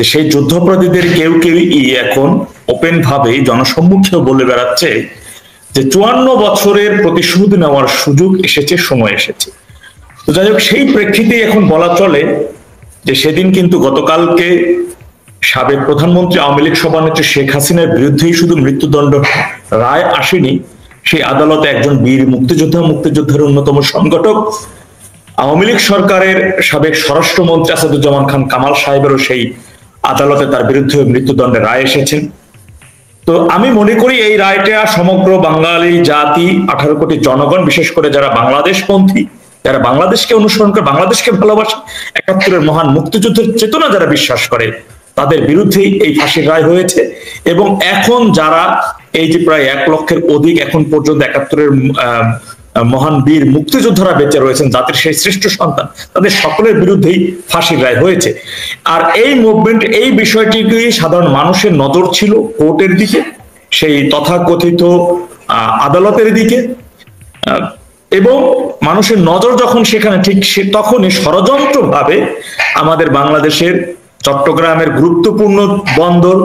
যে সেই যুদ্ধাপরাধীদের কেউ কেউ এখন ওপেন ভাবে জনসম্মুখেও বলে বেড়াচ্ছে যে 54 বছরের প্রতিশোধ নেওয়ার সুযোগ এসেছে, সময় এসেছে। তো যাই হোক, সেই প্রেক্ষিতে এখন বলা চলে যে সেদিন কিন্তু গতকালকে সাবেক প্রধানমন্ত্রী আওয়ামী লীগ সভানেত্রী শেখ হাসিনার বিরুদ্ধেই শুধু মৃত্যুদণ্ড রায় আসেনি, সেই আদালতে একজন বীর মুক্তিযোদ্ধার অন্যতম সংগঠক আওয়ামী লীগ সরকারের সাবেক স্বরাষ্ট্রমন্ত্রী আসাদুজ্জামান খান কামাল সাহেবেরও সেই আদালতে তার বিরুদ্ধে মৃত্যুদণ্ডের রায় এসেছেন। তো আমি মনে করি এই রায়টা সমগ্র বাঙালি জাতি, 18 কোটি জনগণ, বিশেষ করে যারা বাংলাদেশপন্থী, যারা বাংলাদেশকে অনুসরণ করে, বাংলাদেশকে ভালোবাসে, 71-এর মহান মুক্তিযুদ্ধের চেতনা যারা বিশ্বাস করে, তাদের বিরুদ্ধেই এই ফাঁসির রায় হয়েছে। এবং এখন যারা এই যে প্রায় 1 লক্ষের অধিক এখন পর্যন্ত 71-এর মহান বীর মুক্তিযোদ্ধারা বেঁচে রয়েছেন, জাতির সেই শ্রেষ্ঠ সন্তান, তাদের সকলের বিরুদ্ধেই ফাঁসির রায় হয়েছে। আর এই মুভমেন্ট, এই বিষয়টিকে সাধারণ মানুষের নজর ছিল কোর্টের দিকে, সেই তথাকথিত আদালতের দিকে, এবং মানুষের নজর যখন সেখানে, ঠিক তখনই ষড়যন্ত্র ভাবে আমাদের বাংলাদেশের চট্টগ্রামের গুরুত্বপূর্ণ বন্দর,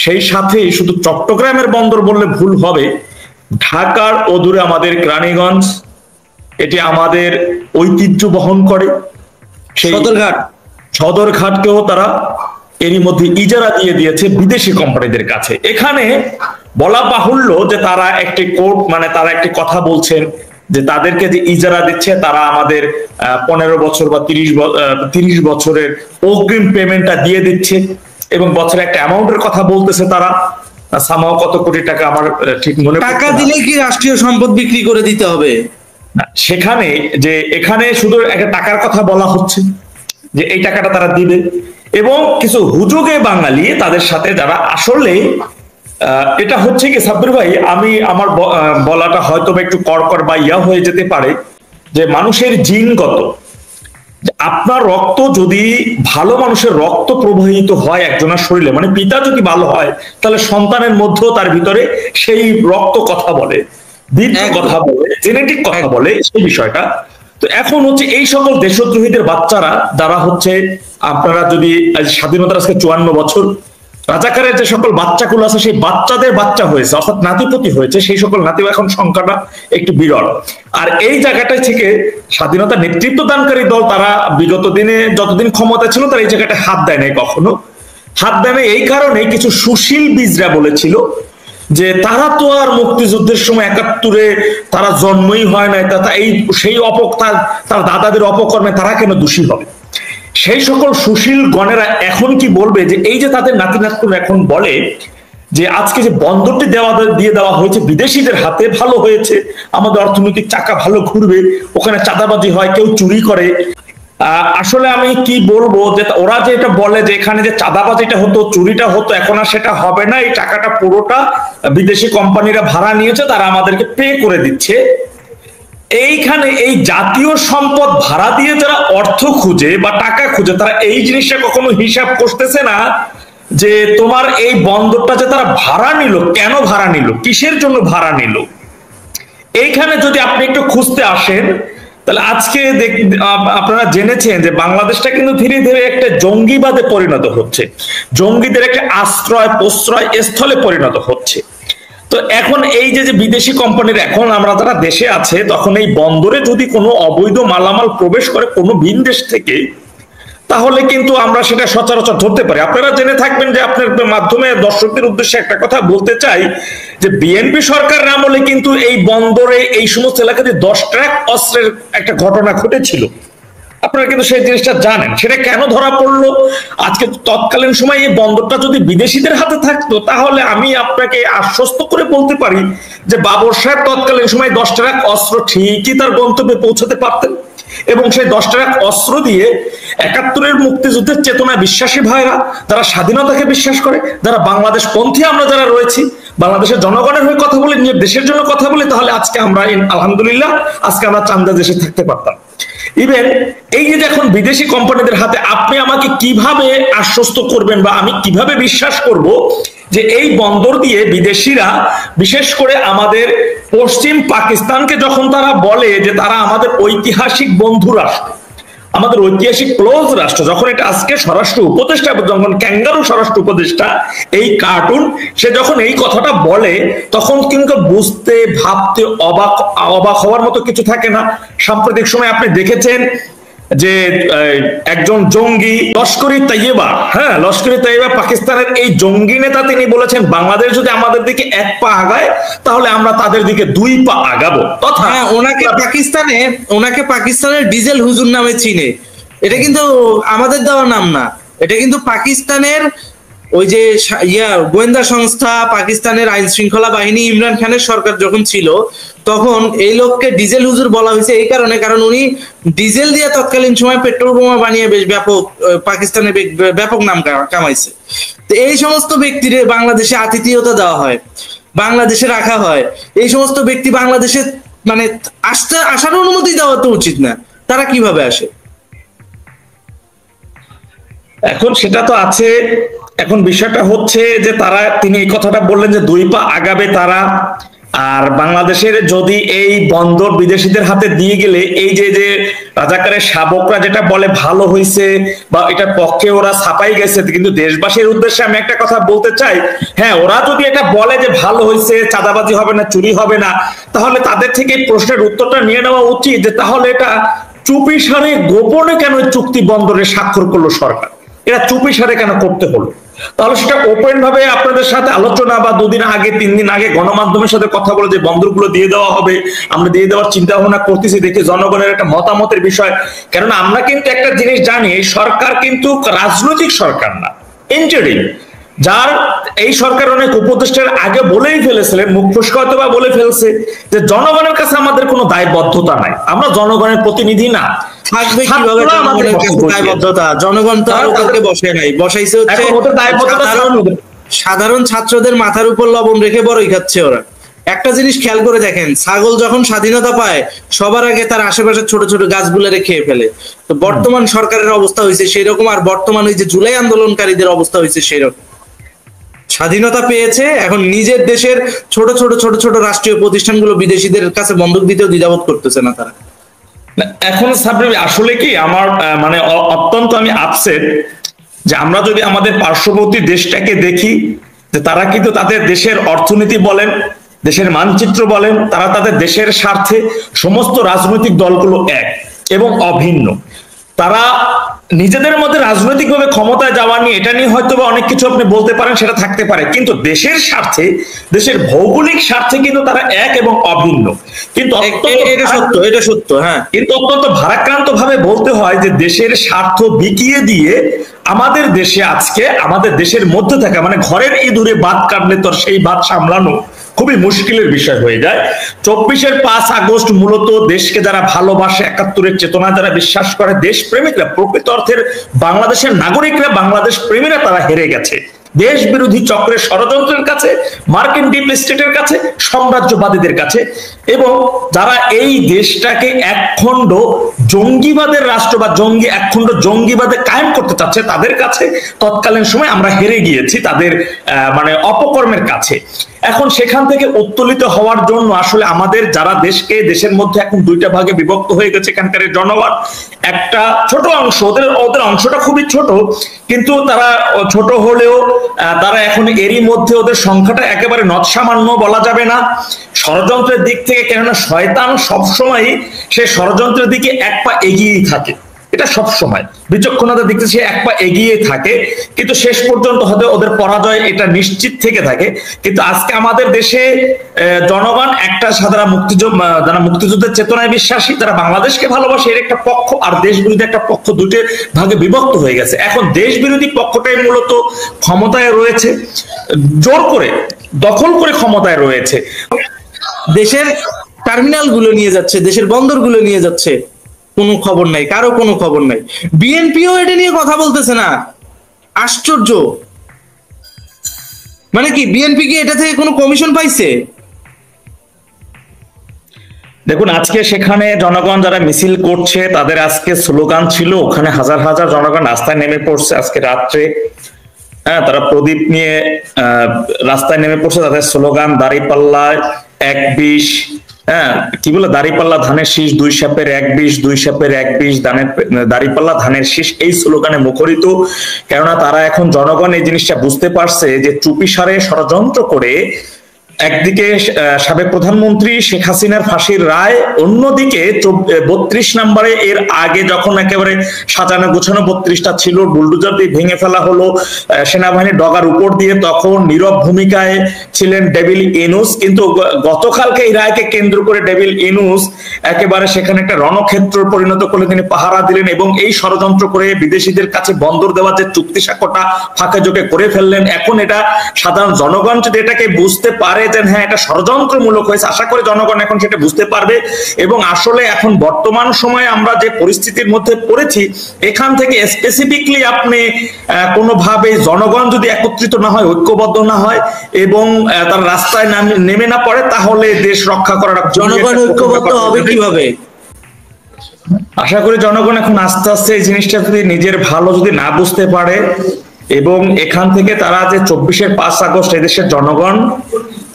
সেই সাথে শুধু চট্টগ্রামের বন্দর বললে ভুল হবে, ঢাকার অদূরে আমাদের কেরানীগঞ্জ, এটি আমাদের ঐতিহ্য বহন করে, সেই সদরঘাটকেও তারা এরই মধ্যে ইজারা দিয়ে দিয়েছে বিদেশি কোম্পানিদের কাছে। এখানে বলা বাহুল্য যে তারা একটি কোর্ট, মানে তারা একটি কথা বলছেন যে তাদেরকে যে ইজারা দিচ্ছে তারা আমাদের 15 বছর বা 30 বছরের অগ্রিম পেমেন্টটা দিয়ে দিচ্ছে, এবং বছরে একটা অ্যামাউন্টের কথা বলতেছে তারা, সামাও কত কোটি টাকা আমার ঠিক মনে পড়ছে না। টাকা দিলে কি রাষ্ট্রীয় সম্পদ বিক্রি করে দিতে হবে? সেখানে যে এখানে শুধু একটা টাকার কথা বলা হচ্ছে যে এই টাকাটা তারা দিবে, এবং কিছু হুজুগে বাঙালি তাদের সাথে যারা আসলে এটা হচ্ছে কি সাব্বির ভাই, আমি আমার বলাটা হয়তো একটু কড়কড় বা ইয়া হয়ে যেতে পারে, যে মানুষের জিনগত, আপনার রক্ত যদি ভালো মানুষের রক্ত প্রবাহিত হয় একজনের শরীরে, মানে পিতা যদি ভালো হয়, তাহলে সন্তানের মধ্যেও তার ভিতরে সেই রক্ত কথা বলে, বীর্য কথা বলে, জেনেটিক কথা বলে, সেই বিষয়টা। তো এখন হচ্ছে এই সকল দেশদ্রোহীদের বাচ্চারা যারা হচ্ছে, আপনারা যদি স্বাধীনতার আজকে 54 বছর, রাজাকারের যে সকল বাচ্চাগুলো আছে সেই বাচ্চাদের বাচ্চা হয়েছে, অর্থাৎ নাতিপতি হয়েছে, সেই সকল নাতি এখন সংখ্যাটা একটু বিরল। আর এই জায়গাটা থেকে স্বাধীনতা নেতৃত্ব দানকারী দল তারা বিগত দিনে যতদিন ক্ষমতা ছিল তারা এই জায়গাটা হাত দেয় নাই, কখনো হাত দেয় নাই। এই কারণে কিছু সুশীল বীজরা বলেছিল যে তারা তো আর মুক্তিযুদ্ধের সময় 71-এ তারা জন্মই হয় নাই, সেই তার দাদাদের অপকর্মে তারা কেন দোষী হবে। সেই সকল সুশীল গণেরা এখন কি বলবে যে এই যে তাদের নাতি নাতকুন এখন বলে যে আজকে যে বন্দরটি দিয়ে দেওয়া হয়েছে বিদেশিদের হাতে, ভালো হয়েছে, আমাদের অর্থনৈতিক চাকা ভালো ঘুরবে, ওখানে চাঁদাবাজি হয়, কেউ চুরি করে। আসলে আমি কি বলবো, যে ওরা যে এটা বলে যে এখানে যে চাঁদাবাজিটা হতো, চুরিটা হতো, এখন আর সেটা হবে না, এই টাকাটা পুরোটা বিদেশি কোম্পানিরা ভাড়া নিয়েছে, তারা আমাদেরকে পে করে দিচ্ছে। এইখানে এই জাতীয় সম্পদ ভাড়া দিয়ে যারা অর্থ খুঁজে বা টাকা খুঁজে, তারা এই জিনিসটা কখনো হিসাব করতেছে না যে তোমার এই বন্দরটা যে তারা ভাড়া নিল, কেন ভাড়া নিল, কিসের জন্য ভাড়া নিল। এইখানে যদি আপনি একটু খুঁজতে আসেন, তাহলে আজকে আপনারা জেনেছেন যে বাংলাদেশটা কিন্তু ধীরে ধীরে একটা জঙ্গিবাদে পরিণত হচ্ছে, জঙ্গিদের একটা আশ্রয় প্রশ্রয় স্থলে পরিণত হচ্ছে। তো এখন এই যে বিদেশি কোম্পানির, এখন আমরা যারা দেশে আছে, তখন এই বন্দরে যদি কোনো অবৈধ মালামাল প্রবেশ করে কোনো ভিন দেশ থেকে, তাহলে কিন্তু আমরা সেটা সচরাচর ধরতে পারি। আপনারা জেনে থাকবেন যে, আপনার মাধ্যমে দর্শকদের উদ্দেশ্যে একটা কথা বলতে চাই যে বিএনপি সরকার আমলে কিন্তু এই বন্দরে এই সমস্ত এলাকাতে 10 ট্রাক অস্ত্রের একটা ঘটনা ঘটেছিল। আপনারা কিন্তু সেই জিনিসটা জানেন। সেটা কেন ধরা পড়লো? আজকে তৎকালীন সময় এই বন্দরটা যদি বিদেশিদের হাতে থাকতো, তাহলে আমি আপনাকে আশ্বস্ত করে বলতে পারি যে বাবর সাহেব তৎকালীন সময় 10 ট্রাক অস্ত্র ঠিকই তার গন্তব্যে পৌঁছাতে পারতেন, এবং সেই 10 ট্রাক অস্ত্র দিয়ে 71-এর মুক্তিযুদ্ধের চেতনায় বিশ্বাসী ভাইরা, যারা স্বাধীনতাকে বিশ্বাস করে, যারা বাংলাদেশ পন্থী আমরা যারা রয়েছি, বাংলাদেশের জনগণের হয়ে কথা বলি, নিজের দেশের জন্য কথা বলি, তাহলে আজকে আমরা আলহামদুলিল্লাহ আজকে আমরা চান্দা দেশে থাকতে পারতাম। ইভেন এই যে এখন বিদেশি কোম্পানিদের হাতে, আপনি আমাকে কিভাবে আশ্বস্ত করবেন বা আমি কিভাবে বিশ্বাস করব যে এই বন্দর দিয়ে বিদেশিরা, বিশেষ করে আমাদের পশ্চিম পাকিস্তানকে যখন তারা বলে যে তারা আমাদের ঐতিহাসিক বন্ধু রাষ্ট্র, আমাদের ঐতিহাসিক ক্লোজ রাষ্ট্র, যখন এটা আজকে স্বরাষ্ট্র উপদেষ্টা, যখন ক্যাঙ্গারু স্বরাষ্ট্র উপদেষ্টা এই কার্টুন, সে যখন এই কথাটা বলে তখন কিন্তু বুঝতে ভাবতে অবাক অবাক হওয়ার মতো কিছু থাকে না। সাম্প্রতিক সময় আপনি দেখেছেন যে একজন জঙ্গি লস্করি তাইয়েবা, হ্যাঁ লস্করি তাইয়েবা পাকিস্তানের এই জঙ্গি নেতা, তিনি বলেছেন বাংলাদেশ যদি আমাদের দিকে 1 পা আগায় তাহলে আমরা তাদের দিকে 2 পা আগাবো। তথা ওনাকে পাকিস্তানের ডিজেল হুজুর নামে চিনে। এটা কিন্তু আমাদের দেওয়া নাম না, এটা কিন্তু পাকিস্তানের ওই যে গোয়েন্দা সংস্থা, পাকিস্তানের আইন শৃঙ্খলা বাহিনী, ইমরান খানের সরকার যখন ছিল তখন এই লোককে ডিজেল হুজুর বলা হয়েছে এই কারণে, কারণ উনি ডিজেল দিয়ে তৎকালীন সময় পেট্রোল বোমা বানিয়ে বেশ ব্যাপক পাকিস্তানে ব্যাপক নাম কামাইছে। তো এই সমস্ত ব্যক্তির বাংলাদেশে আতিথেয়তা দেওয়া হয়, বাংলাদেশে রাখা হয়। এই সমস্ত ব্যক্তি বাংলাদেশে মানে আসার অনুমতি দেওয়া তো উচিত না, তারা কিভাবে আসে? এখন সেটা তো আছে। এখন বিষয়টা হচ্ছে যে তিনি এই কথাটা বললেন যে 2 পা আগাবে তারা, আর বাংলাদেশের যদি এই বন্দর বিদেশিদের হাতে দিয়ে গেলে এই যে যে রাজাকারের শাবকরা যেটা বলে ভালো হয়েছে বা এটার পক্ষে ওরা ছাপাই গেছে, কিন্তু দেশবাসীর উদ্দেশ্যে আমি একটা কথা বলতে চাই, হ্যাঁ ওরা যদি এটা বলে যে ভালো হয়েছে, চাঁদাবাজি হবে না, চুরি হবে না, তাহলে তাদের থেকে এই প্রশ্নের উত্তরটা নিয়ে নেওয়া উচিত যে তাহলে এটা চুপিসারে গোপনে কেন চুক্তি বন্দরে স্বাক্ষর করলো সরকার, এটা চুপিসারে কেন করতে হলো? তাহলে সেটা ওপেন ভাবে আপনাদের সাথে আলোচনা বা 2 দিন আগে 3 দিন আগে গণমাধ্যমের সাথে কথা বলে যে বন্দরগুলো দিয়ে দেওয়া হবে, আমরা দিয়ে দেওয়ার চিন্তা ভাবনা করতেছি, দেখি জনগণের একটা মতামতের বিষয়। কেননা আমরা কিন্তু একটা জিনিস জানি, এই সরকার কিন্তু রাজনৈতিক সরকার না, ইন্টারিম। যার এই সরকার অনেক উপদেষ্টার আগে বলেই ফেলেছিলেন, মুখ ফসকে হয়তো বা বলে ফেলছে যে জনগণের কাছে আমাদের কোনো দায়বদ্ধতা নাই, আমরা জনগণের প্রতিনিধি না। থাকবে কিভাবে জনগণের কাছে দায়বদ্ধতা? জনগণ তো আর ওদেরকে বসে নাই, বসাইছে হচ্ছে সাধারণ ছাত্রদের মাথার উপর লবণ রেখে বড়ই খাচ্ছে ওরা। একটা জিনিস খেয়াল করে দেখেন, ছাগল যখন স্বাধীনতা পায় সবার আগে তার আশেপাশে ছোট ছোট গাছগুলোরে খেয়ে ফেলে। তো বর্তমান সরকারের অবস্থা হয়েছে সেই রকম, আর বর্তমান ওই যে জুলাই আন্দোলনকারীদের অবস্থা হয়েছে সেই রকম। স্বাধীনতা পেয়েছে, এখন নিজের দেশের ছোট ছোট ছোট ছোট রাষ্ট্রীয় প্রতিষ্ঠানগুলো বিদেশিদের কাছে বন্ধক দিতেও দ্বিধাবোধ করতেছে না তারা। এখন সাবরিন আসলে কি আমার মানে অত্যন্ত আমি আপসেট যে আমরা যদি আমাদের পার্শ্ববর্তী দেশটাকে দেখি, যে তারা কিন্তু তাদের দেশের অর্থনীতি বলেন, দেশের মানচিত্র বলেন, তারা তাদের দেশের স্বার্থে সমস্ত রাজনৈতিক দলগুলো এক এবং অভিন্ন। তারা নিজেদের মধ্যে রাজনৈতিকভাবে ক্ষমতায় যাওয়া নিয়ে, এটা নিয়ে হয়তো বা অনেক কিছু আপনি বলতে পারেন, সেটা থাকতে পারে, কিন্তু দেশের স্বার্থে, দেশের ভৌগোলিক স্বার্থে কিন্তু তারা এক এবং অভিন্ন। কিন্তু এটা সত্য, হ্যাঁ। কিন্তু অত্যন্ত ভারাক্রান্ত ভাবে বলতে হয় যে দেশের স্বার্থ বিকিয়ে দিয়ে আমাদের দেশে আজকে আমাদের দেশের মধ্যে থাকা, মানে ঘরের ইঁদুরে বাদ কাটলে তো সেই বাদ সামলানো খুবই মুশকিলের বিষয় হয়ে যায়। 24-এর 5 আগস্ট মূলত দেশকে যারা ভালোবাসে, 71-এর চেতনা যারা বিশ্বাস করে, দেশপ্রেমিকরা, প্রকৃত অর্থের বাংলাদেশের নাগরিকরা, বাংলাদেশ প্রেমীরা তারা হেরে গেছে দেশ বিরোধী চক্রের ষড়যন্ত্রের কাছে, মার্কিন ডিপ স্টেটের কাছে, সাম্রাজ্যবাদীদের কাছে। এবং যারা এই দেশটাকে একখণ্ড জঙ্গিবাদের রাষ্ট্র বা একখণ্ড জঙ্গিবাদে কায়েম করতে চাচ্ছে, তাদের কাছে তৎকালীন সময় আমরা হেরে গিয়েছি তাদের মানে অপকর্মের কাছে। এখন সেখান থেকে উত্তোলিত হওয়ার জন্য আসলে আমাদের যারা দেশের মধ্যে এখন 2টা ভাগে বিভক্ত হয়ে গেছে এখানকার জনগণ, একটা ছোট অংশ, ওদের অংশটা খুবই ছোট, কিন্তু তারা ছোট হলেও তারা এখন এরই মধ্যে ওদের সংখ্যাটা একেবারে নৎসামান্য বলা যাবে না ষড়যন্ত্রের দিক থেকে। কেননা শয়তান সবসময় সে ষড়যন্ত্রের দিকে 1 পা এগিয়েই থাকে, এটা সবসময় বিচক্ষণতার দিক থেকে সে 1 পা এগিয়ে থাকে, কিন্তু শেষ পর্যন্ত হয়তো ওদের পরাজয় এটা নিশ্চিত থেকে থাকে। কিন্তু আজকে আমাদের দেশে জনগণ একটা যারা মুক্তিযুদ্ধের চেতনায় বিশ্বাসী, তারা বাংলাদেশকে ভালোবাসে, এর একটা পক্ষ, আর দেশ বিরোধী একটা পক্ষ, 2টে ভাগে বিভক্ত হয়ে গেছে। এখন দেশ বিরোধী পক্ষটাই মূলত ক্ষমতায় রয়েছে, জোর করে দখল করে ক্ষমতায় রয়েছে, দেশের টার্মিনাল গুলো নিয়ে যাচ্ছে, দেশের বন্দর গুলো নিয়ে যাচ্ছে, কোনো খবর নাই, কারো কোনো খবর নাই। বিএনপিও এটা নিয়ে কথা বলতেছে না, আশ্চর্য। মানে কি বিএনপি কি এটা থেকে কোনো কমিশন পাইছে? দেখুন আজকে সেখানে জনগণ যারা মিছিল করছে তাদের আজকে স্লোগান ছিল, ওখানে হাজার হাজার জনগণ রাস্তায় নেমে পড়ছে আজকে রাত্রে। হ্যাঁ, তারা প্রদীপ নিয়ে রাস্তায় নেমে পড়ছে, তাদের স্লোগান দাঁড়িপাল্লায় 1-20, হ্যাঁ কি বলে দাঁড়িপাল্লা ধানের শীষ, 2 সাপের 1 বিষ, 2 সাপের 1 বিষ, দাঁড়িপাল্লা ধানের শীষ, এই স্লোগানে মুখরিত। কেননা তারা এখন জনগণ এই জিনিসটা বুঝতে পারছে যে চুপিসারে ষড়যন্ত্র করে একদিকে সাবেক প্রধানমন্ত্রী শেখ হাসিনার ফাঁসির রায়, অন্যদিকে 32 নম্বরে এর আগে যখন একেবারে সাজানো গোছানো 32টা ছিল, বুলডোজার দিয়ে ভেঙে ফেলা হলো সেনাবাহিনীর ডগার উপর দিয়ে, তখন নীরব ভূমিকায় ছিলেন ডেভিল ইনুস। কিন্তু গতকালকে এই রায়কে কেন্দ্র করে ডেভিল ইনুস একেবারে সেখানে একটা রণক্ষেত্র পরিণত করলে তিনি পাহারা দিলেন এবং এই ষড়যন্ত্র করে বিদেশিদের কাছে বন্দর দেওয়ার যে চুক্তি স্বাক্ষরটা ফাঁকে জোকে করে ফেললেন। এখন এটা সাধারণ জনগণ যদি এটাকে বুঝতে পারে যে হ্যাঁ এটা ষড়যন্ত্রমূলক হয়েছে, আশা করি জনগণ এখন সেটা বুঝতে পারবে। এবং আসলে এখন বর্তমান সময়ে আমরা যে পরিস্থিতির মধ্যে পড়েছি, এখান থেকে স্পেসিফিকলি আপনি কোনোভাবে জনগণ যদি একত্রিত না হয়, ঐক্যবদ্ধ না হয় এবং তার রাস্তায় নেমে না পড়ে, তাহলে দেশ রক্ষা করার জনগণ ঐক্যবদ্ধ হবে কিভাবে? আশা করি জনগণ এখন আস্তে আস্তে এই জিনিসটা যদি নিজের ভালো যদি না বুঝতে পারে এবং এখান থেকে তারা যে 24-এর 5 আগস্ট এদেশের জনগণ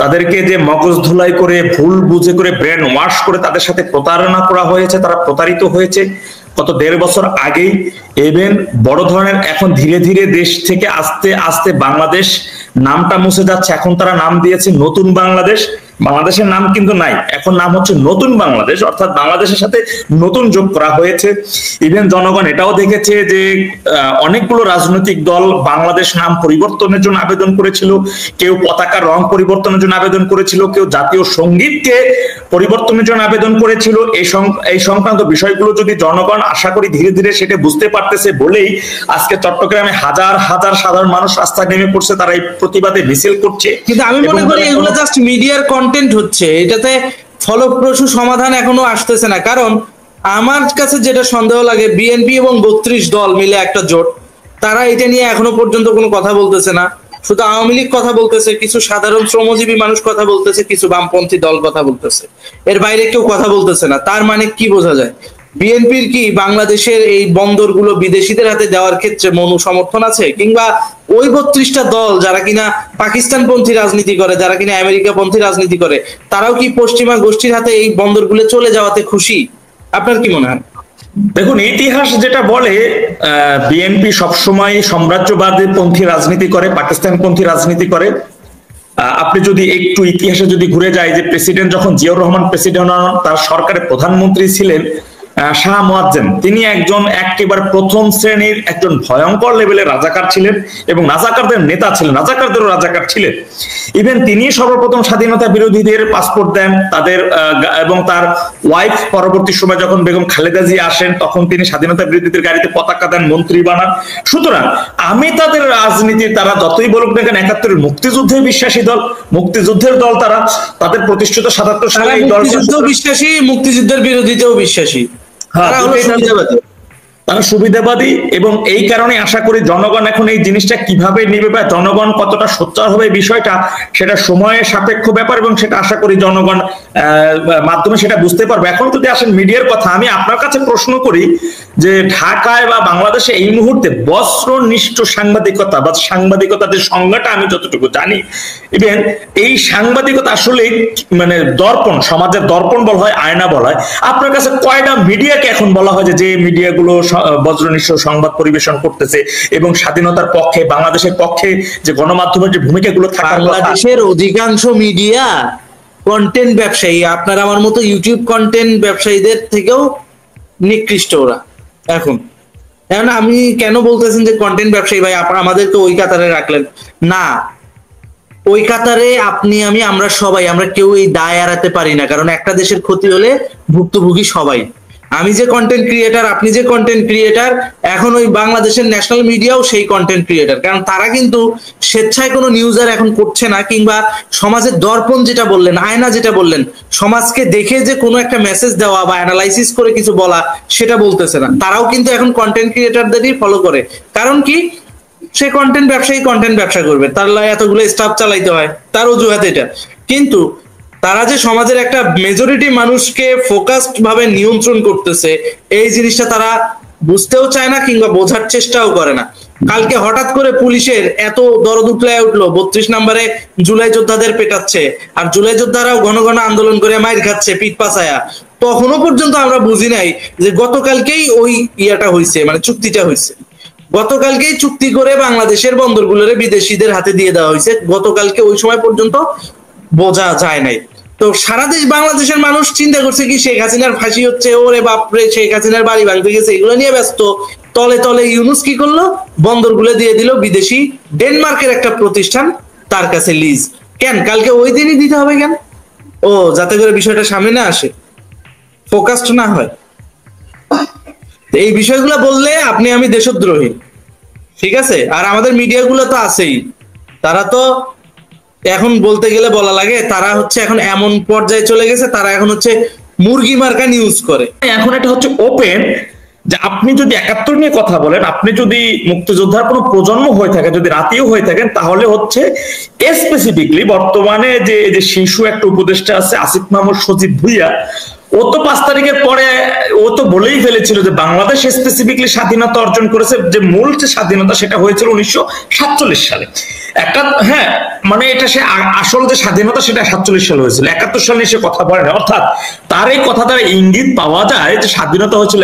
তাদেরকে যে মগজ ধুলাই করে ভুল বুঝে করে ব্রেন ওয়াশ করে তাদের সাথে প্রতারণা করা হয়েছে, তারা প্রতারিত হয়েছে গত 1.5 বছর আগেই। ইভেন বড় ধরনের এখন ধীরে ধীরে দেশ থেকে আস্তে আস্তে বাংলাদেশ নামটা মুছে যাচ্ছে। এখন তারা নাম দিয়েছে নতুন বাংলাদেশ। বাংলাদেশের নাম কিন্তু নাই, এখন নাম হচ্ছে নতুন বাংলাদেশ, অর্থাৎ বাংলাদেশের সাথে নতুন যোগ করা হয়েছে। ইভেন জনগণ এটাও দেখেছে যে অনেকগুলো রাজনৈতিক দল বাংলাদেশ নাম পরিবর্তনের জন্য আবেদন করেছিল, কেউ পতাকার রং পরিবর্তনের জন্য আবেদন করেছিল, কেউ জাতীয় সঙ্গীতকে পরিবর্তনের জন্য আবেদন করেছিল। এই সংক্রান্ত বিষয়গুলো যদি জনগণ আশা করি ধীরে ধীরে সেটা বুঝতে পারতেছে বলেই আজকে চট্টগ্রামে হাজার হাজার সাধারণ মানুষ রাস্তায় নেমে পড়ছে, তারা এই প্রতিবাদে মিছিল করছে। কিন্তু আমি মনে করি এগুলো জাস্ট মিডিয়ার কন্টেন্ট হচ্ছে, এটাতে ফলপ্রসূ সমাধান এখনো আসতেছে না। কারণ আমার কাছে যেটা সন্দেহ লাগে, বিএনপি এবং 32 দল মিলে একটা জোট, তারা এটা নিয়ে এখনো পর্যন্ত কোনো কথা বলতেছে না। শুধু আওয়ামী লীগ কথা বলতেছে, কিছু সাধারণ শ্রমজীবী মানুষ কথা বলতেছে, কিছু বামপন্থী দল কথা বলতেছে, এর বাইরে কেউ কথা বলতেছে না। তার মানে কি বোঝা যায়? বিএনপির কি বাংলাদেশের এই বন্দরগুলো বিদেশিদের হাতে দেওয়ার ক্ষেত্রে মনু সমর্থন আছে? কিংবা ওই 32টা দল যারা কিনা পাকিস্তানপন্থী রাজনীতি করে, যারা কিনা আমেরিকাপন্থী রাজনীতি করে, তারাও কি পশ্চিমা গোষ্ঠীর হাতে এই বন্দরগুলো চলে যাওয়াতে খুশি? আপনার কি মনে হয়? দেখুন, ইতিহাস যেটা বলে বিএনপি সবসময় সাম্রাজ্যবাদী পন্থী রাজনীতি করে, পাকিস্তানপন্থী রাজনীতি করে। আপনি যদি একটু ইতিহাসে যদি ঘুরে যায়, যে প্রেসিডেন্ট যখন জিয়াউর রহমান প্রেসিডেন্ট হন, তার সরকারের প্রধানমন্ত্রী ছিলেন শাহ মুয়াজ্জেম। তিনি একজন একেবারে প্রথম শ্রেণীর একজন ভয়ঙ্কর লেভেলের রাজাকার ছিলেন এবং রাজাকারদের নেতা ছিলেন, রাজাকারদেরও রাজাকার ছিলেন। ইভেন তিনি সর্বপ্রথম স্বাধীনতা বিরোধীদের পাসপোর্ট দেন তাদের, এবং তার ওয়াইফ পরবর্তী সময় যখন বেগম খালেদা জিয়া আসেন, তখন তিনি স্বাধীনতা বিরোধীদের গাড়িতে পতাকা দেন, মন্ত্রী বানান। সুতরাং আমি তাদের রাজনীতি, তারা যতই বলুক না কেন, 71-এর মুক্তিযুদ্ধে বিশ্বাসী দল, মুক্তিযুদ্ধের দল, তারা তাদের প্রতিষ্ঠিত 77 সালে এই দল বিশ্বাসী, মুক্তিযুদ্ধের বিরোধীতেও বিশ্বাসী, তারা সুবিধাবাদী। এবং এই কারণে আশা করি জনগণ এখন এই জিনিসটা কিভাবে নিবে বা জনগণ কতটা সোচ্চার হবে বিষয়টা, সেটা সময়ের সাপেক্ষ ব্যাপার এবং সেটা আশা করি জনগণ মাধ্যমে সেটা বুঝতে পারবে। এখন যদি আসেন মিডিয়ার কথা, আমি আপনার কাছে প্রশ্ন করি যে ঢাকায় বা বাংলাদেশে এই মুহূর্তে বস্ত্রনিষ্ঠ সাংবাদিকতা বা সাংবাদিকতার যে সংজ্ঞাটা আমি যতটুকু জানি, ইভেন এই সাংবাদিকতা আসলে মানে দর্পণ, সমাজের দর্পণ বলা হয়, আয়না বলা হয়। আপনার কাছে কয়টা মিডিয়াকে এখন বলা হয় যে মিডিয়াগুলো বজ্রনিষ্ঠ সংবাদ পরিবেশন করতেছে এবং স্বাধীনতার পক্ষে, বাংলাদেশের পক্ষে যে গণমাধ্যমের যে ভূমিকাগুলো থাকার কথা? বাংলাদেশের অধিকাংশ মিডিয়া কন্টেন্ট ব্যবসায়ী, আপনার আমার মতো ইউটিউব কন্টেন্ট ব্যবসায়ীদের থেকেও নিকৃষ্ট ওরা এখন। আমি কেন বলতেছেন যে কন্টেন্ট ব্যবসায়ী ভাই, আমাদেরকে ওই কাতারে রাখলেন না? ওই কাতারে আপনি, আমি, আমরা সবাই, আমরা কেউ এই দায় এড়াতে পারি না। কারণ একটা দেশের ক্ষতি হলে ভুক্তভোগী সবাই। আমি যে কন্টেন্ট ক্রিয়েটার, আপনি যে কন্টেন্ট ক্রিয়েটার, এখন ওই বাংলাদেশের ন্যাশনাল মিডিয়াও সেই কন্টেন্ট ক্রিয়েটার। কারণ তারা কিন্তু স্বেচ্ছায় কোনো নিউজ আর এখন করছে না, কিংবা সমাজের দর্পণ যেটা বললেন, আয়না যেটা বললেন, সমাজকে দেখে যে কোনো একটা মেসেজ দেওয়া বা অ্যানালাইসিস করে কিছু বলা, সেটা বলতেছে না। তারাও কিন্তু এখন কন্টেন্ট ক্রিয়েটারদেরই ফলো করে। কারণ কি? সে কন্টেন্ট ব্যবসায়ী কন্টেন্ট ব্যবসা করবে, তার এতগুলো স্টাফ চালাইতে হয়, তার অজুহাত এটা। কিন্তু তারা যে সমাজের একটা মেজরিটি মানুষকে ফোকাসড ভাবে নিয়ন্ত্রণ করতেছে, এই জিনিসটা তারা বুঝতেও চায় না কিংবা বোঝার চেষ্টাও করে না। কালকে হঠাৎ করে পুলিশের এত দরদ উঠলায় উঠলো 32 নম্বরে জুলাই যোদ্ধাদের পেটাচ্ছে, আর জুলাই যোদ্ধারাও ঘন ঘন আন্দোলন করে মাইর খাচ্ছে পিঠ পাছায়া। তখনও পর্যন্ত আমরা বুঝি নাই যে গতকালকেই ওই ইয়াটা হয়েছে, মানে চুক্তিটা হয়েছে। গতকালকেই চুক্তি করে বাংলাদেশের বন্দরগুলোরে বিদেশিদের হাতে দিয়ে দেওয়া হয়েছে। গতকালকে ওই সময় পর্যন্ত বোঝা যায় নাই। তো সারা দেশ বাংলাদেশের মানুষ চিন্তা করছে কি শেখ হাসিনার ফাঁসি হচ্ছে, ওরে বাপরে শেখ হাসিনার বাড়ি ভাঙতে গেছে, এগুলো নিয়ে ব্যস্ত। তলে তলে ইউনুস কি করলো, বন্দরগুলো দিয়ে দিল বিদেশি ডেনমার্কের একটা প্রতিষ্ঠান তার কাছে লিজ। কেন কালকে ওই দিনই দিতে হবে কেন? ও যাতে করে বিষয়টা সামনে না আসে, ফোকাসড না হয়। এই বিষয়গুলো বললে আপনি আমি দেশদ্রোহী, ঠিক আছে? আর আমাদের মিডিয়াগুলো তো আছেই, তারা তো এখন বলতে গেলে বলা লাগে তারা হচ্ছে এখন এমন পর্যায়ে চলে গেছে, তারা এখন হচ্ছে মুরগি মার্কা নিউজ করে। এখন এটা হচ্ছে ওপেন যে আপনি যদি 71 নিয়ে কথা বলেন, আপনি যদি মুক্তিযোদ্ধার কোনো প্রজন্ম হয়ে থাকে, যদি রাতেও হয়ে থাকেন, তাহলে হচ্ছে স্পেসিফিকলি বর্তমানে যে শিশু একটা উপদেষ্টা আছে আসিফ মাহমুদ সজীব ভুইয়া, ও তো 5 তারিখের পরে ও তো বলেই ফেলেছিল যে বাংলাদেশ স্পেসিফিকলি স্বাধীনতা অর্জন করেছে, যে মূল যে স্বাধীনতা সেটা হয়েছিল 1947 সালে। একটা হ্যাঁ মানে এটা সে আসল যে স্বাধীনতা সেটা 47 সালে হয়েছিল, 71 সালে সে কথা বলে না। অর্থাৎ তার এই কথা দ্বারা ইঙ্গিত পাওয়া যায় যে স্বাধীনতা হয়েছিল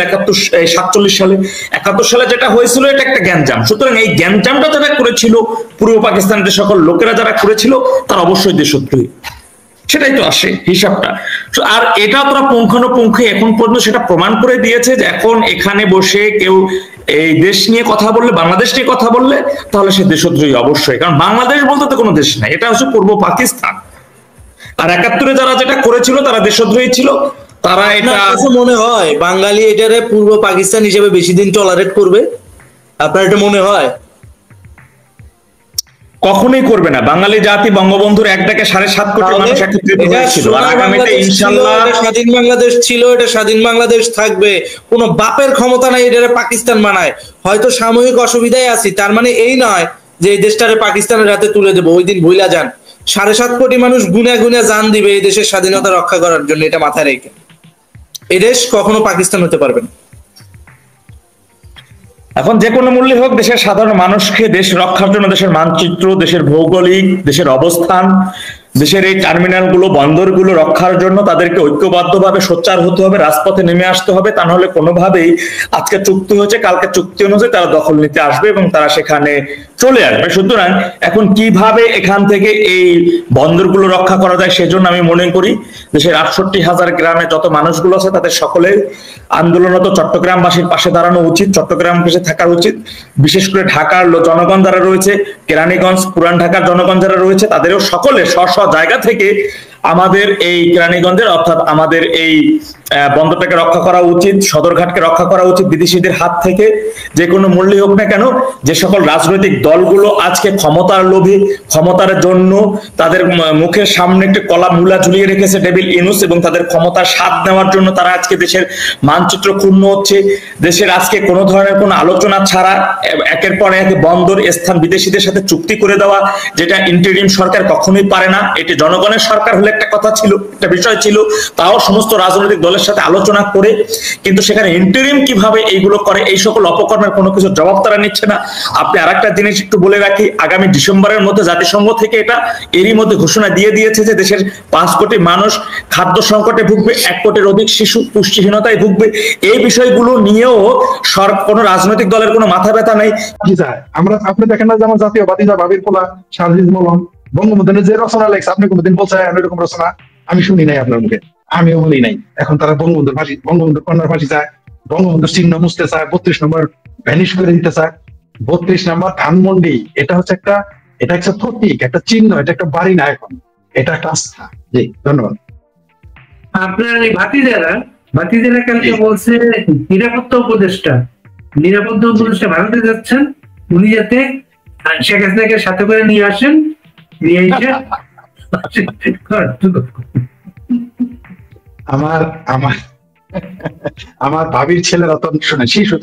47 সালে। 71 সালে যেটা হয়েছিল এটা একটা গ্যাঞ্জাম। সুতরাং এই গ্যাঞ্জামটা যারা করেছিল, পূর্ব পাকিস্তানের যে সকল লোকেরা যারা করেছিল, তারা অবশ্যই দেশদ্রোহী। সেটাই তো আসে হিসাবটা। আর এটা তোরা পুঙ্খানুপুঙ্খ এখন পর্যন্ত সেটা প্রমাণ করে দিয়েছে যে এখন এখানে বসে কেউ এই দেশ নিয়ে কথা বললে, বাংলাদেশ নিয়ে কথা বললে, তাহলে সে দেশদ্রোহী অবশ্যই। কারণ বাংলাদেশ বলতে তো কোনো দেশ নাই, এটা হচ্ছে পূর্ব পাকিস্তান। আর 71-এ যারা যেটা করেছিল তারা দেশদ্রোহী ছিল। তারা এটা মনে হয় বাঙালি এটারে পূর্ব পাকিস্তান হিসেবে বেশি দিন টলারেট করবে? আপনার এটা মনে হয়? কখনোই করবে না। বাঙালি জাতি বঙ্গবন্ধুর এক ডাকে 7.5 কোটি মানুষ একত্রিত হয়েছিল। আর আগামীতে ইনশাআল্লাহ স্বাধীন বাংলাদেশ ছিল, এটা স্বাধীন বাংলাদেশ থাকবে। কোনো বাপের ক্ষমতা নাই এটারে পাকিস্তান বানায়। হয়তো সাময়িক অসুবিধায় আছি, তার মানে এই নয় যে এই দেশটারে পাকিস্তানের হাতে তুলে দেবো। ওই দিন ভুলা যান, 7.5 কোটি মানুষ গুনে গুনে জান দিবে এই দেশের স্বাধীনতা রক্ষা করার জন্য। এটা মাথায় রেখে এই দেশ কখনো পাকিস্তান হতে পারবে না। এখন যে কোনো মূল্যে হোক দেশের সাধারণ মানুষকে দেশ রক্ষার জন্য দেশের মানচিত্র, দেশের ভৌগোলিক, দেশের অবস্থান, দেশের এই টার্মিনালগুলো, বন্দরগুলো রক্ষার জন্য তাদেরকে ঐক্যবদ্ধভাবে সোচ্চার হতে হবে, রাজপথে নেমে আসতে হবে। তা নাহলে কোনোভাবেই আজকে চুক্তি হয়েছে, কালকে চুক্তি অনুযায়ী তারা দখল নিতে আসবে এবং তারা সেখানে চলে আসবে। সুতরাং এখন কিভাবে এখান থেকে এই বন্দরগুলো রক্ষা করা যায়, সেজন্য আমি মনে করি দেশের 68,000 গ্রামে যত মানুষগুলো আছে তাদের সকলের আন্দোলনরত চট্টগ্রামবাসীর পাশে দাঁড়ানো উচিত, চট্টগ্রাম পাশে থাকা উচিত। বিশেষ করে ঢাকার জনগণ যারা রয়েছে, কেরানীগঞ্জ, পুরান ঢাকার জনগণ যারা রয়েছে, তাদেরও সকলে স্ব জায়গা থেকে আমাদের এই কেরানীগঞ্জের অর্থাৎ আমাদের এই বন্দরটাকে রক্ষা করা উচিত, সদরঘাটকে রক্ষা করা উচিত বিদেশিদের হাত থেকে। যে কোনো মূল্যে হোক না কেন, যে সকল রাজনৈতিক দলগুলো আজকে ক্ষমতার লোভী, ক্ষমতার জন্য তাদের মুখের সামনে একটি কলা মূলা ঝুলিয়ে রেখেছে ডেভিল ইউনুস, এবং তাদের ক্ষমতার স্বাদ নেওয়ার জন্য তারা আজকে দেশের মানচিত্র ক্ষুণ্ণ হচ্ছে। দেশের আজকে কোনো ধরনের কোনো আলোচনা ছাড়া একের পর এক বন্দর স্থান বিদেশিদের সাথে চুক্তি করে দেওয়া, যেটা ইন্টারিম সরকার কখনোই পারে না। এটি জনগণের সরকার হলে একটা কথা ছিল, একটা বিষয় ছিল, তাও সমস্ত রাজনৈতিক দলের সাথে আলোচনা করে। কিন্তু সেখানে ইন্টারিম কিভাবে এইগুলো করে, এই সকল অপকর্মের কোনো কিছু জবাব তারা নিচ্ছে না। আপনি আরেকটা জিনিস একটু বলে রাখি, আগামী ডিসেম্বরের মধ্যে জাতিসংঘ থেকে এটা এরই মধ্যে ঘোষণা দিয়ে দিয়েছে যে দেশের 5 কোটি মানুষ খাদ্য সংকটে ভুগবে, 1 কোটির অধিক শিশু পুষ্টিহীনতায় ভুগবে। এই বিষয়গুলো নিয়েও কোনো রাজনৈতিক দলের কোনো মাথা ব্যথা নেই। আমরা আপনি দেখেন না, যেমন জাতীয়বাদী যা ভাবির পোলা শারজিজ মলম বঙ্গবন্ধুর যে রচনা লেখছে, আপনি কোনোদিন বলছেন এরকম রচনা আমি শুনি নাই আপনার মুখে, আমিও বলি নাই। এখন তারা বঙ্গবন্ধুর ফাঁসি, বঙ্গবন্ধুর কন্যার ফাঁসি চায়, বঙ্গবন্ধুর চিহ্ন মুছতে চায়, 32 নম্বর ভ্যানিশ করে দিতে চায়। 32 নম্বর ধানমন্ডি এটা হচ্ছে একটা, এটা একটা প্রতীক, একটা চিহ্ন, এটা একটা বাড়ি না, এখন এটা একটা আস্থা। জি ধন্যবাদ। আপনার এই ভাতিজারা কালকে বলছে নিরাপত্তা উপদেষ্টা ভারতে যাচ্ছেন, উনি যাতে শেখ হাসিনাকে সাথে করে নিয়ে আসেন, নিয়ে এসে আমার ভাবির ছেলেরা তো শুনে, শিশু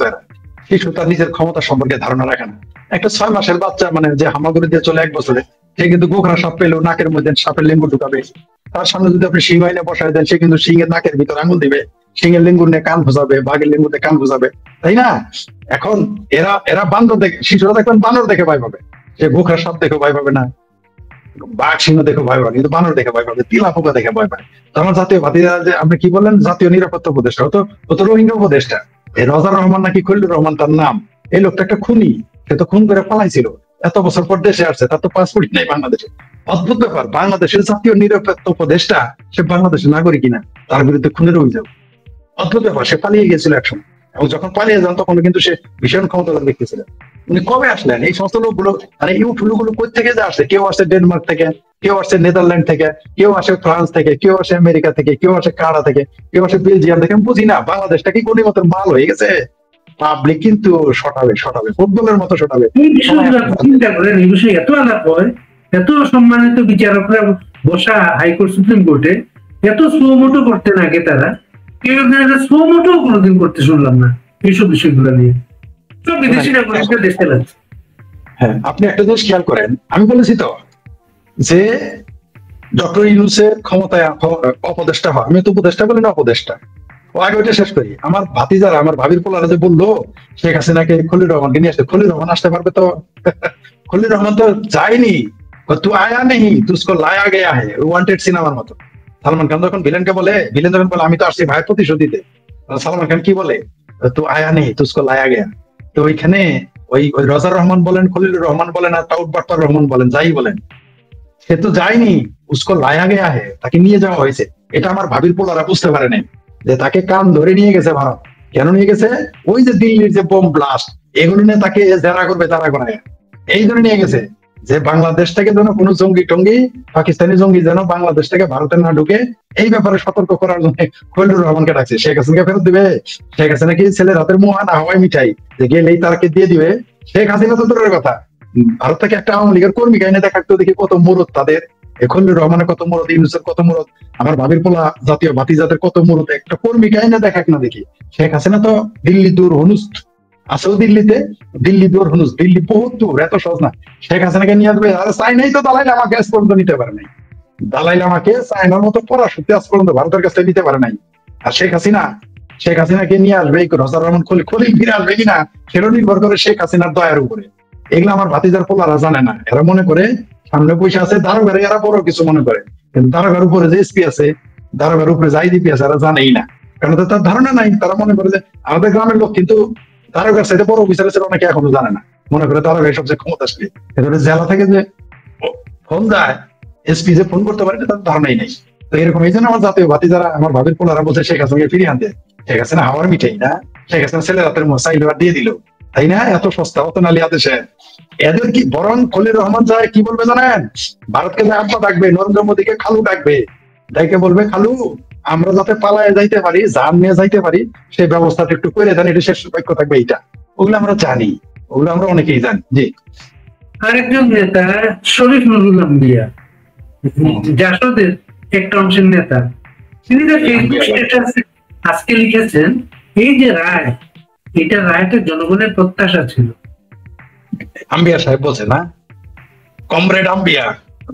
তার নিজের ক্ষমতা সম্পর্কে ধারণা রাখে না। একটা 6 মাসের বাচ্চা মানে যে হামাগুড়ি দিয়ে চলে 1 বছরে, সে কিন্তু গোখরা সাপ পেলেও নাকের মধ্যে সাপের লিঙ্গ ঢুকাবে। তার সামনে যদি আপনি সিং আইনে বসায় দেন, সে কিন্তু সিং এর নাকের ভিতর আঙুল দিবে। সিংহের লিঙ্গুর নিয়ে কান খোঁজাবে, বাঘের লিঙ্গুর নিয়ে কান খোঁজাবে, তাই না? এখন এরা বান্দর দেখে, শিশুরা দেখবেন বানর দেখে ভয় পাবে, সে গোখরা সাপ দেখে ভয় পাবে না, বাঘ সিংহ দেখে ভয় পাবে, কিন্তু বানর দেখে ভয় পাবে, তিলা পোকা দেখে ভয় পায়। আমার জাতীয় ভাতিজা যে আপনি কি বললেন জাতীয় নিরাপত্তা উপদেষ্টা, ও তো রোহিঙ্গা উপদেষ্টা। এই রজার রহমান নাকি খলিলুর রহমান তার নাম, এই লোকটা একটা খুনি, সে তো খুন করে পালাইছিল, এত বছর পর দেশে আসছে, তার তো পাসপোর্ট নেই বাংলাদেশে। অদ্ভুত ব্যাপার, বাংলাদেশের জাতীয় নিরাপত্তা উপদেষ্টা সে বাংলাদেশের নাগরিক কিনা, তার বিরুদ্ধে খুনের অভিযোগ। অদ্ভুত ব্যাপার, সে পালিয়ে গেছিল একসময়, এবং যখন পালিয়ে যান তখন কিন্তু সে ভীষণ ক্ষমতাধর দেখতেছিলেন। উনি কবে আসলেন? এই সমস্ত লোকগুলো মানে ইউটুলুগুলো কই থেকে যে আসছে, কেউ আসছে ডেনমার্ক থেকে, কেউ আসছে নেদারল্যান্ড থেকে, কেউ আসে ফ্রান্স থেকে, কেউ আসে আমেরিকা থেকে, কেউ আসে কানাডা থেকে, কেউ আসে বেলজিয়াম থেকে, আমি বুঝি না বাংলাদেশটা কি কোন মতো মাল হয়ে গেছে। পাবলিক কিন্তু শটাবে ফুটবলের মতো শটাবে। এই বিষয়গুলো চিন্তা করেন, এই বিষয়ে এত আলাপ হয়, এত সম্মানিত বিচারকরা বসা হাইকোর্ট সুপ্রিম কোর্টে, এত সুমোটো করতেন আগে তারা, কেউ সুমোটো কোনোদিন করতে শুনলাম না এইসব বিষয়গুলো নিয়ে। সব বিদেশি নাগরিকরা দেশে লাগছে। হ্যাঁ, আপনি একটা জিনিস খেয়াল করেন, আমি বলেছি তো যে ডক্টর ইউনূসের ক্ষমতায় অপদেষ্টা হয়, আমি তো উপদেষ্টা বলি না, অপদেষ্টা। ও আগে ওইটা শেষ করি। আমার ভাতিজারা, আমার ভাবির পোলারা যে বললো শেখ হাসিনাকে খলিল রহমানকে নিয়ে আসতে, খলিল রহমান আসতে পারবে তো? খলিল রহমান তো যায়নি, তু আয়া নেই তুসকো লায়া গেয়া হে, ওয়ান্টেড সিনেমার মতো। সালমান খান যখন ভিলেনকে বলে, ভিলেন যখন বলে আমি তো আসছি ভাইয়ের প্রতিশোধ দিতে, সালমান খান কি বলে? তু আয়া নেই তুসকো লায়া গেয়া। তো ওইখানে ওই রজার রহমান বলেন, খলিলুর রহমান বলেন, আর টাউট বাট্টার রহমান বলেন, যাই বলেন, সে তো যায়নি, উসকো লায়া গেয়া হে, তাকে নিয়ে যাওয়া হয়েছে। এটা আমার ভাবির পোলারা বুঝতে পারে নাই যে তাকে কান ধরে নিয়ে গেছে ভারত। কেন নিয়ে গেছে? ওই যে দিল্লির যে বোম ব্লাস্ট, এগুলো নিয়ে তাকে যারা করবে তারা করে, এই জন্য নিয়ে গেছে যে বাংলাদেশ থেকে যেন কোনো জঙ্গি টঙ্গি, পাকিস্তানি জঙ্গি যেন বাংলাদেশ থেকে ভারতে না ঢুকে, এই ব্যাপারে সতর্ক করার জন্য খলিলুর রহমানকে ডাকছে। শেখ হাসিনাকে ফেরত দিবে? শেখ হাসিনা কি ছেলের হাতের মোয়া না হাওয়াই মিঠাই যে গেলেই তারকে দিয়ে দিবে? শেখ হাসিনা তো দূরের কথা, ভারত থেকে একটা আওয়ামী লীগের কর্মী গাইনে দেখাতো, দেখি কত মুরত তাদের, খলিলুর রহমানের কত মুরত, ইউনূসের কত মুরত, আমার ভাবির পোলা জাতীয় ভাতিজাদের কত মুরত, একটা কর্মী গাইনে দেখাক না দেখি। শেখ হাসিনা তো দিল্লি দূর হনুস্ট আছেও, দিল্লিতে, দিল্লি দূর হনুস, দিল্লি বহুত দূর, এত সহজ না শেখ হাসিনাকে নিয়ে আসবে। আর চাইনাই তো দালাই লামাকে আজ পর্যন্ত নিতে পারে নাই, দালাই লামাকে চাইনার মতো পরাশক্তি আজ পর্যন্ত ভারতের কাছে নিতে পারে নাই। আর শেখ হাসিনাকে নিয়ে আসবে রজার রহমান, খলিল ফিরে আসবে কিনা সেটা নির্ভর করে শেখ হাসিনার দয়ার উপরে। এগুলো আমার ভাতিজার পোলারা জানে না, এরা মনে করে সামনে পয়সা আছে, দারোগারে এরা বড় কিছু মনে করে, কিন্তু দারোগার উপরে যে এসপি আছে, দারোগার উপরে যে আইজিপি আছে, এরা জানেই না, কারণ তার ধারণা নাই। তারা মনে করে যে আমাদের গ্রামের লোক কিন্তু দারোগার সাথে বড় অফিসার আছে অনেকে এখনো জানে না, মনে করে দারোগার সবচেয়ে ক্ষমতাশালী। জেলা থেকে যে ফোন যায়, এসপি যে ফোন করতে পারে তার ধারণাই নেই। তো এরকম এই জন্য আমার জাতীয় ভাতিজারা, আমার ভাবির পোলারা বলছে শেখ হাসিনাকে ফিরিয়ে আনতে। শেখ হাসিনা হাওয়ার মিঠাই না, শেখ হাসিনা ছেলের হাতের মোসাইল দিয়ে দিল, তাই না? এত সস্তা, অত নালিয়া দেশে এদের কি বরং খলিল রহমান যায় কি বলবে জানেন? ভারতকে যে আব্বা ডাকবে, নরেন্দ্র মোদীকে খালু ডাকবে, ডাইকে বলবে খালু আমরা যাতে পালায় যাইতে পারি, জান নিয়ে যাইতে পারি, সেই ব্যবস্থাটা একটু করে দেন, এটা শেষ বাক্য থাকবে। এইটা ওগুলো আমরা জানি, ওগুলো আমরা অনেকেই জানি। জি, আরেকজন নেতা শরীফ নুরুল আম্বিয়া, জাসদের একটা অংশের নেতা, তিনি তো ফেসবুক স্ট্যাটাসে আজকে লিখেছেন এই যে রায়, এটা রায়টা জনগণের প্রত্যাশা ছিল। আম্বিয়া সাহেব বলছে না, কমরেড আম্বিয়া,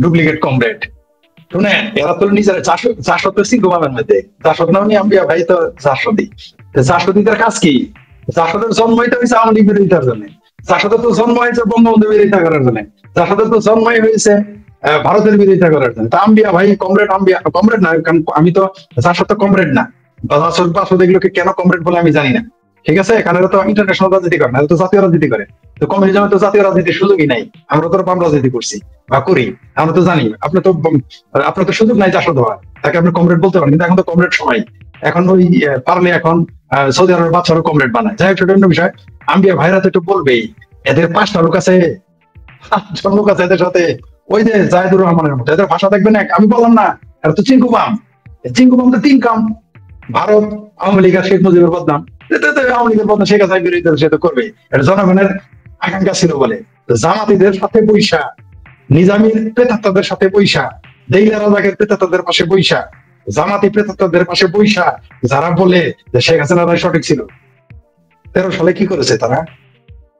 ডুপ্লিকেট কমরেড। শুনেন, এরা তো নিজেরা জাসদ তো সিংহমামের মধ্যে, জাসদ নাম নিয়ে আম্বিয়া ভাই তো জাসদি। জাসদিদের কাজ কি? জাসদের জন্ম হইতে হয়েছে আওয়ামী লীগ বিরোধিতার জন্য, জাসদের তো জন্ম হয়েছে বঙ্গবন্ধু বিরোধিতা করার জন্য, জাসদের তো জন্মই হয়েছে ভারতের বিরোধিতা করার জন্য। তা আম্বিয়া ভাই কমরেড, আম্বিয়া কমরেড না, কারণ আমি তো জাসদ তো কমরেড না, জাসদ এগুলোকে কেন কমরেড বলে আমি জানি না, ঠিক আছে? এখানে তো ইন্টারন্যাশনাল রাজনীতি করে না, তো জাতীয় রাজনীতি করে। তো কমিউনিজমে তো জাতীয় রাজনীতির সুযোগই নাই, আমরা তো বাম রাজনীতি করছি বা করি, আমরা তো জানি। আপনার তো সুযোগ নাই জাসদ হওয়ার, তাকে আপনি কমরেড বলতে পারেন, কিন্তু এখন তো কমরেড সবাই, এখন ওই পারলে এখন সৌদি আরবের বাচ্চারও কমরেড বানায়। যাই হোক, সেটা অন্য বিষয়। আম্বিয়া ভাইরা তো একটু বলবেই, এদের 5টা লোক আছে, 5জন লোক আছে এদের সাথে, ওই যে জাহিদুর রহমানের মতো, এদের ভাষা দেখবেন এক। আমি বললাম না, এরা তো চিঙ্কুবাম তো 3 কাম, ভারত, আওয়ামী লীগ আর শেখ মুজিবের বদনাম। আওয়ামী লীগের বদনাম শেখ হাসিনার বিরোধিতা সে তো করবে, এটা জনগণের আকাঙ্ক্ষা ছিল বলে। জামাতিদের সাথে বৈশা, নিজামীর প্রেতাত্মাদের সাথে বৈশা, দেইলা রাজাকের প্রেতাত্মাদের পাশে বৈশা, জামাতি প্রেতাত্মাদের পাশে বৈশা, যারা বলে যে শেখ হাসিনা রায় সঠিক ছিল। 13 সালে কি করেছে তারা?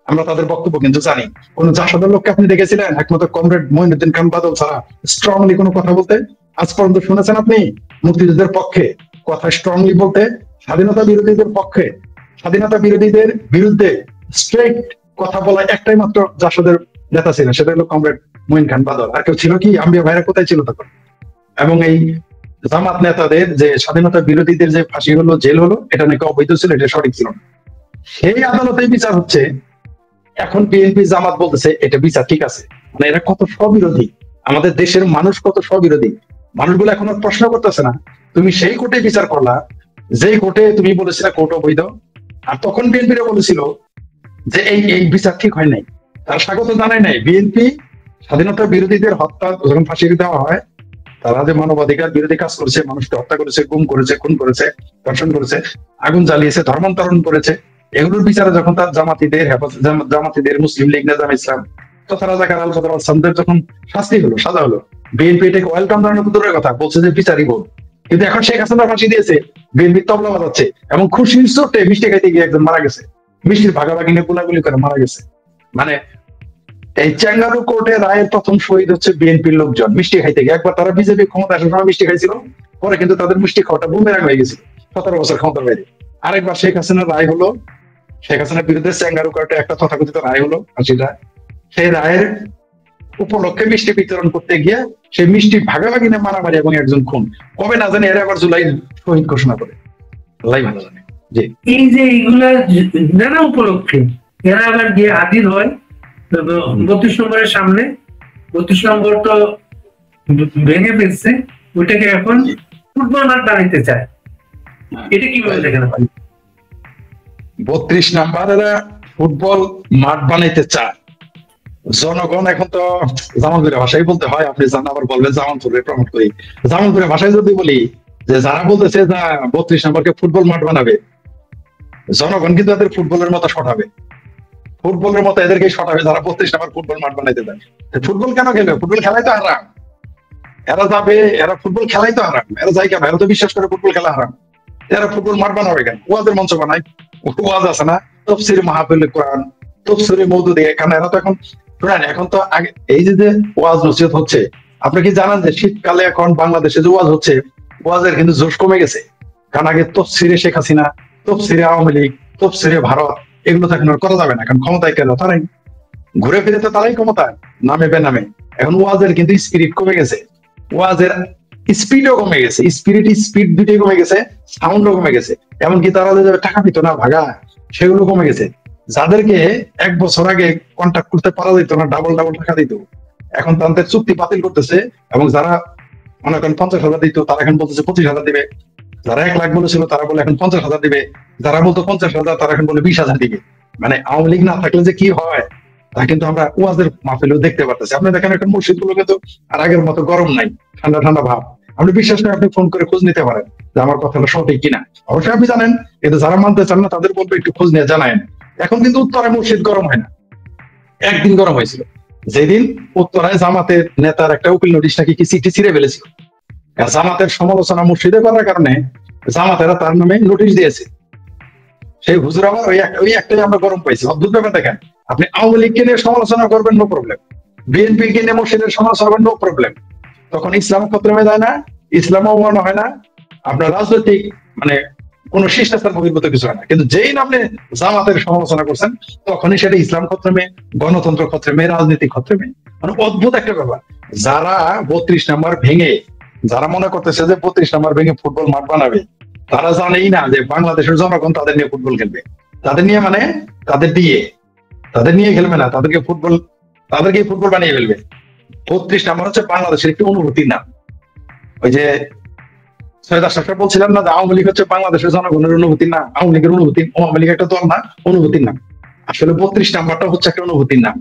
আমরা তাদের বক্তব্য কিন্তু জানি। কোন জাসদের লোককে আপনি দেখেছিলেন একমাত্র কমরেড মঈনুদ্দিন খান বাদল ছাড়া স্ট্রংলি কোনো কথা বলতে? আজ পর্যন্ত শুনেছেন আপনি মুক্তিযুদ্ধের পক্ষে কথা স্ট্রংলি বলতে স্বাধীনতা বিরোধীদের পক্ষে, স্বাধীনতা বিরোধীদের বিরুদ্ধে স্ট্রেট কথা বলা একটাই মাত্র জাসদের নেতা ছিলেন, সেটা হলো কমরেড মঈন খান বাদল। আর কেউ ছিল কি? আম্বিয়া ভাইরা কোথায় ছিল তখন? এবং এই জামাত নেতাদের যে স্বাধীনতা বিরোধীদের যে ফাঁসি হলো, জেল হলো, এটা নাকি অবৈধ ছিল, এটা সঠিক ছিল না। সেই আদালতে বিচার হচ্ছে। এখন বিএনপি জামাত বলতেছে এটা বিচার ঠিক আছে। মানে এরা কত স্ববিরোধী, আমাদের দেশের মানুষ কত স্ববিরোধী। মানুষগুলো এখন আর প্রশ্ন করতেছে না, তুমি সেই কোর্টে বিচার করলা যেই কোর্টে তুমি বলেছিলে কোর্ট অবৈধ, আর তখন বিএনপিরা বলেছিল যে এই বিচার ঠিক হয় নাই, তার স্বাগত জানায় নাই। বিএনপি স্বাধীনতা বিরোধীদের হত্যা যখন ফাঁসি দেওয়া হয়, তারা যে মানবাধিকার বিরোধী কাজ করেছে, মানুষকে হত্যা করেছে, গুম করেছে, খুন করেছে, ধর্ষণ করেছে, আগুন জ্বালিয়েছে, ধর্মান্তরণ করেছে, এগুলোর বিচারে যখন তার জামাতিদের মুসলিম লীগ, নিজাম ইসলাম তথা রাজাকার আল বদর আসামদের যখন শাস্তি হলো, সাজা হলো, বিএনপি এটাকে ওয়েলকাম জানানোর দূরের কথা, বলছে যে বিচারই ভুল। কিন্তু এখন শেখ হাসিনা ফাঁসি দিয়েছে, বিএনপি তবলা বাজাচ্ছে, এবং খুশির চোটে মিষ্টি খাইতে গিয়ে একজন মারা গেছে, মিষ্টির ভাগাভাগি নিয়ে গোলাগুলি করে মারা গেছে। মানে এই চেঙ্গারু কোর্টে রায়ের প্রথম শহীদ হচ্ছে বিএনপির লোকজন, মিষ্টি খাইতে গিয়ে। একবার তারা বিজেপি ক্ষমতা আসার সময় মিষ্টি খাইছিল, পরে কিন্তু তাদের মিষ্টি খাওয়াটা বুমেরাং হয়ে গেছিল 17 বছর ক্ষমতার বাইরে। আরেকবার শেখ হাসিনার রায় হলো, শেখ হাসিনার বিরুদ্ধে চেঙ্গারু কোর্টে একটা তথাকথিত রায় হলো, ফাঁসিটা। সেই রায়ের উপলক্ষে মিষ্টি বিতরণ করতে গিয়ে সেই মিষ্টি ভাগাভাগি নিয়ে মারামারি এবং একজন খুন। কবে না জানি এরা আবার জুলাই শহীদ ঘোষণা করে, আল্লাহই ভালো জানে। জি, এই যে এইগুলা নানা উপলক্ষে এরা আবার গিয়ে হাজির হয় 32 নম্বরের সামনে। 32 নম্বর তো ভেঙে ফেলছে, ওইটাকে এখন ফুটবল মাঠ বানাইতে চায়। এটা কিভাবে দেখেন? 32 নাম্বার এরা ফুটবল মাঠ বানাইতে চায়। জনগণ এখন তো জামালপুরের ভাষায় বলতে হয়, আপনি জান আবার বলবেন জামালপুরে প্রমোট করি। জামালপুরের ভাষায় যদি বলি যে যারা বলতেছে যে 32 নম্বরকে ফুটবল মাঠ বানাবে, জনগণ কিন্তু এদের ফুটবলের মতো শটাবে, ফুটবলের মতো এদেরকে শটাবে যারা 32 নম্বর ফুটবল মাঠ বানাইতে দেয়। ফুটবল কেন খেলবে? ফুটবল খেলাই তো হারাম। এরা যাবে, এরা ফুটবল খেলাই তো হারাম, এরা যাই কেন? এরা তো বিশ্বাস করে ফুটবল খেলা হারাম, এরা ফুটবল মাঠ বানাবে কেন? ওয়াজের মঞ্চ বানায়, ওয়াজ আছে না, তফসির মাহফিল কোরআন, তফসিরে মওদুদ, এখানে এরা তো এখন শুনেন, এখন তো আগে এই যে ওয়াজ নসিহত হচ্ছে, আপনি কি জানেন যে শীতকালে এখন বাংলাদেশে যে ওয়াজ হচ্ছে, ওয়াজের কিন্তু জোশ কমে গেছে। কারণ আগে তফসিরে শেখ হাসিনা, তফসিরে আওয়ামী লীগ, তফসিরে ভারত, এগুলো তো এখন আর করা যাবে না, কারণ ক্ষমতায় কেন? তারাই ঘুরে ফিরে তো তারাই ক্ষমতায়, নামে বেনামে। এখন ওয়াজের কিন্তু স্পিরিট কমে গেছে, ওয়াজের স্পিডও কমে গেছে, স্পিড দুটোই কমে গেছে, সাউন্ডও কমে গেছে। এমনকি তারা যে টাকা পেত না ভাগা, সেগুলো কমে গেছে। যাদেরকে 1 বছর আগে কন্ট্যাক্ট করতে পারা যেত না, ডাবল টাকা দিত, এখন তাদের চুক্তি বাতিল করতেছে। এবং যারা মনে করেন 50,000 দিত, তারা এখন বলতেছে 25,000 দিবে। যারা 1 লাখ বলেছিল, তারা বলে এখন 50,000 দিবে। যারা বলতো 50,000, তারা এখন বলে 20,000 দিবে। মানে আওয়ামী লীগ না থাকলে যে কি হয় তা কিন্তু আমরা ওয়াজের মাহফিলেও দেখতে পারতেছি। আপনি দেখেন এখন মসজিদ গুলো কিন্তু আর আগের মতো গরম নাই, ঠান্ডা ঠান্ডা ভাব। আপনি বিশ্বাস করে আপনি ফোন করে খোঁজ নিতে পারেন যে আমার কথাটা সঠিক কিনা। অবশ্যই আপনি জানেন, কিন্তু যারা মানতে চান না তাদের বলবো একটু খোঁজ নিয়ে জানায়েন। এখন কিন্তু উত্তরায় মসজিদ গরম হয় না, একদিন গরম হয়েছিল যেদিন উত্তরায় জামাতের নেতার একটা উকিল নোটিশ নাকি কি চিঠি ছিঁড়ে ফেলেছিল। জামাতের সমালোচনা মসজিদে করার কারণে জামাতেরা তার নামে নোটিশ দিয়েছে। সেই হুজুর আবার ওই একটাই আমরা গরম পাইছি। অদ্ভুত ব্যাপার দেখেন, আপনি আওয়ামী লীগকে নিয়ে সমালোচনা করবেন, নো প্রবলেম। বিএনপি কে নিয়ে মসজিদের সমালোচনা করবেন, নো প্রবলেম। তখন ইসলাম ক্ষেত্রে যায় না, ইসলাম অবমাননা হয় না, আপনার রাজনৈতিক মানে কোন শিষ্টাচার বহির্ভূত কিছু হয় না। কিন্তু যেই নামে জামাতের সমালোচনা করছেন, তখনই সেটা ইসলাম ক্ষেত্রে, গণতন্ত্র ক্ষেত্রে, রাজনীতি ক্ষেত্রে। মানে অদ্ভুত একটা ব্যাপার। যারা 32 নম্বর ভেঙে, যারা মনে করতেছে যে 32 নম্বর ভেঙে ফুটবল মাঠ বানাবে, তারা জানেই না যে বাংলাদেশের জনগণ তাদের নিয়ে ফুটবল খেলবে। তাদের নিয়ে মানে তাদের নিয়ে খেলবে না, তাদেরকে ফুটবল বানিয়ে ফেলবে। 32 নম্বর হচ্ছে বাংলাদেশের একটি অনুভূতির নাম। ওই যে সৈয়দ আশরাফ বলছিলাম না যে আওয়ামী লীগ হচ্ছে বাংলাদেশের জনগণের অনুভূতির নাম, আওয়ামী লীগের অনুভূতি, আওয়ামী লীগ একটা দল না, অনুভূতির নাম। আসলে 32 নাম্বারটা হচ্ছে একটা অনুভূতির নাম।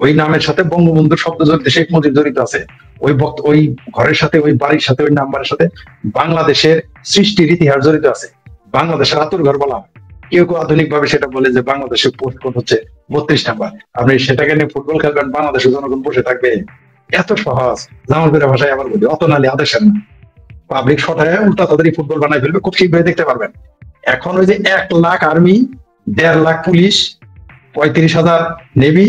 ওই নামের সাথে বঙ্গবন্ধুর শব্দ জড়িত, শেখ মুজিব জড়িত আছে। ওই ঘরের সাথে, ওই বাড়ির সাথে, ওই নাম্বারের সাথে বাংলাদেশের সৃষ্টির ইতিহাস জড়িত আছে। বাংলাদেশের আতুর ঘর বলা হয়। কেউ আধুনিক ভাবে সেটা বলে যে বাংলাদেশের পোস্ট কোড হচ্ছে 32 নাম্বার। আপনি সেটাকে নিয়ে ফুটবল খেলবেন, বাংলাদেশের জনগণ বসে থাকবে? এত সহজ। জামালপুরের ভাষায় আবার বলি, অত নালি আদেশের না। পাবলিক শটায় উল্টা তাদেরই ফুটবল বানাই ফেলবে, খুব শীঘ্রই দেখতে পারবেন। এখন ওই যে 1 lakh army, 1.5 lakh police, 35,000 navy,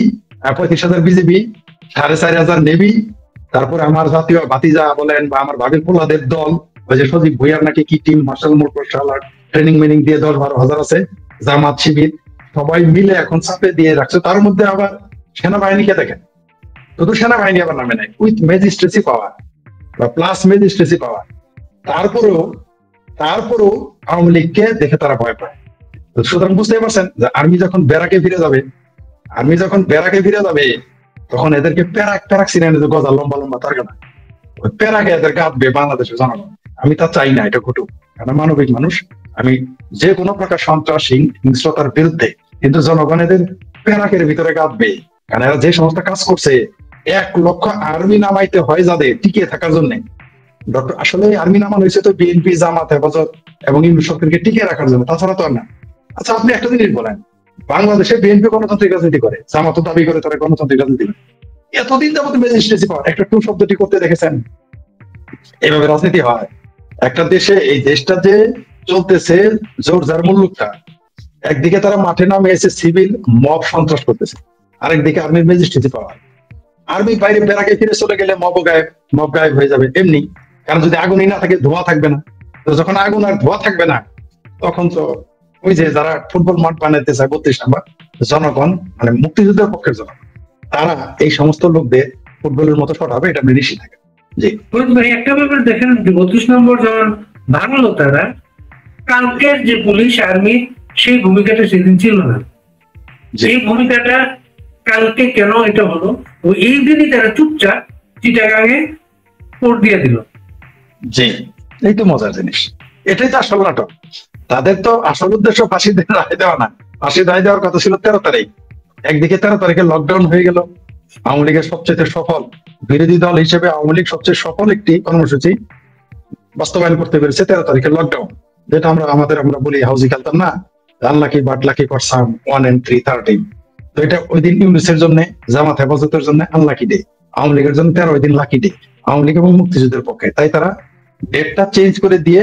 35,000 BJP, 4,500 navy, তারপরে আমার জাতীয় ভাতিজা বলেন বা আমার ভাবির পোলাদের দল, ওই যে সজীব ভুইয়ার নাকি কি টিম, মার্শাল মোটরসালার ট্রেনিং মেনিং দিয়ে 10-12 হাজার আছে, জামাত শিবির সবাই মিলে এখন চাপে দিয়ে রাখছে। তার মধ্যে আবার সেনাবাহিনীকে দেখেন, শুধু সেনাবাহিনী আবার নামে নাই, উইথ ম্যাজিস্ট্রেসি পাওয়ার বা প্লাস ম্যাজিস্ট্রেসি পাওয়ার। তারপরেও আওয়ামী লীগকে দেখে তারা ভয় পায়। তো সুতরাং বুঝতে পারছেন যে আর্মি যখন ব্যারাকে ফিরে যাবে তখন এদেরকে প্যারাক সিনে গজা লম্বা লম্বা তার না, ওই প্যারাকে এদের গাঁথবে বাংলাদেশের জনগণ। আমি তা চাই না এটা ঘটুক, কারণ মানবিক মানুষ, আমি যে কোনো প্রকার সন্ত্রাসী হিংস্রতার বিরুদ্ধে, কিন্তু জনগণ এদের প্যারাকের ভিতরে গাঁথবে। কারণ এরা যে সমস্ত কাজ করছে, 1 লক্ষ আর্মি নামাইতে হয় যাদের টিকিয়ে থাকার জন্য। ডক্টর আসলে আর্মি নামানো হয়েছে তো বিএনপি, জামাত, হেফাজত এবং ইউনিট সরকারকে টিকিয়ে রাখার জন্য, তাছাড়া তো আর না। আচ্ছা আপনি একটা জিনিস বলেন, বাংলাদেশে বিএনপি গণতান্ত্রিক রাজনীতি করে, জামাত দাবি করে তারা গণতান্ত্রিক রাজনীতি করে, এতদিন যাবত ম্যাজিস্ট্রেসি পাওয়ার একটা টু শব্দটি করতে দেখেছেন? এভাবে রাজনীতি হয় একটা দেশে? এই দেশটা যে চলতেছে জোর যার মুল্লুকটা, একদিকে তারা মাঠে নামে এসে সিভিল মব সন্ত্রাস করতেছে, আরেকদিকে আর্মির ম্যাজিস্ট্রেসি পাওয়ার। আর্মি বাইরে ব্যারাকে ফিরে চলে গেলে মব গায়েব হয়ে যাবে এমনি, কারণ যদি আগুনই না থাকে ধোঁয়া থাকবে না। তো যখন আগুন আর ধোঁয়া থাকবে না, তখন তো ওই যে যারা ফুটবল মাঠ বানাইতে চায় 32 নম্বর জনগণ, মানে মুক্তিযুদ্ধের পক্ষের জনগণ, তারা এই সমস্ত লোকদের ফুটবলের মতো শট হবে, এটা আপনি নিশ্চিত থাকেন। জি ভাই, একটা ব্যাপার দেখেন, 32 নম্বর যখন ভাঙলো তারা, কালকের যে পুলিশ আর্মি সেই ভূমিকাটা সেদিন ছিল না। সেই ভূমিকাটা কালকে কেন এটা হলো, এই দিনই তারা চুপচাপ চিটাগাঙে কোর্ট দিয়ে দিল। জি, এই তো মজার জিনিস, এটাই তো আসল নাটক। তাদের তো আসল উদ্দেশ্য ফাঁসি রায় দেওয়া না, ফাঁসি রায় দেওয়ার কথা ছিল 13 তারিখ। একদিকে 13 তারিখে লকডাউন হয়ে গেল, আওয়ামী লীগের সবচেয়ে সফল বিরোধী দল হিসেবে আওয়ামী লীগ সবচেয়ে সফল একটি কর্মসূচি বাস্তবায়ন করতে পেরেছে 13 তারিখে লকডাউন, যেটা আমরা বলি হাউজি খেলতাম না, আনলাকি বাটলাকি করসাম 1 and 3 13। তো এটা ওই দিন ইউনিসের জন্য, জামাত হেফাজতের জন্য আনলাকি ডে, আওয়ামী লীগের জন্য 13 দিন লাকি ডে, আওয়ামী লীগ এবং মুক্তিযুদ্ধের পক্ষে। তাই তারা ডেটটা চেঞ্জ করে দিয়ে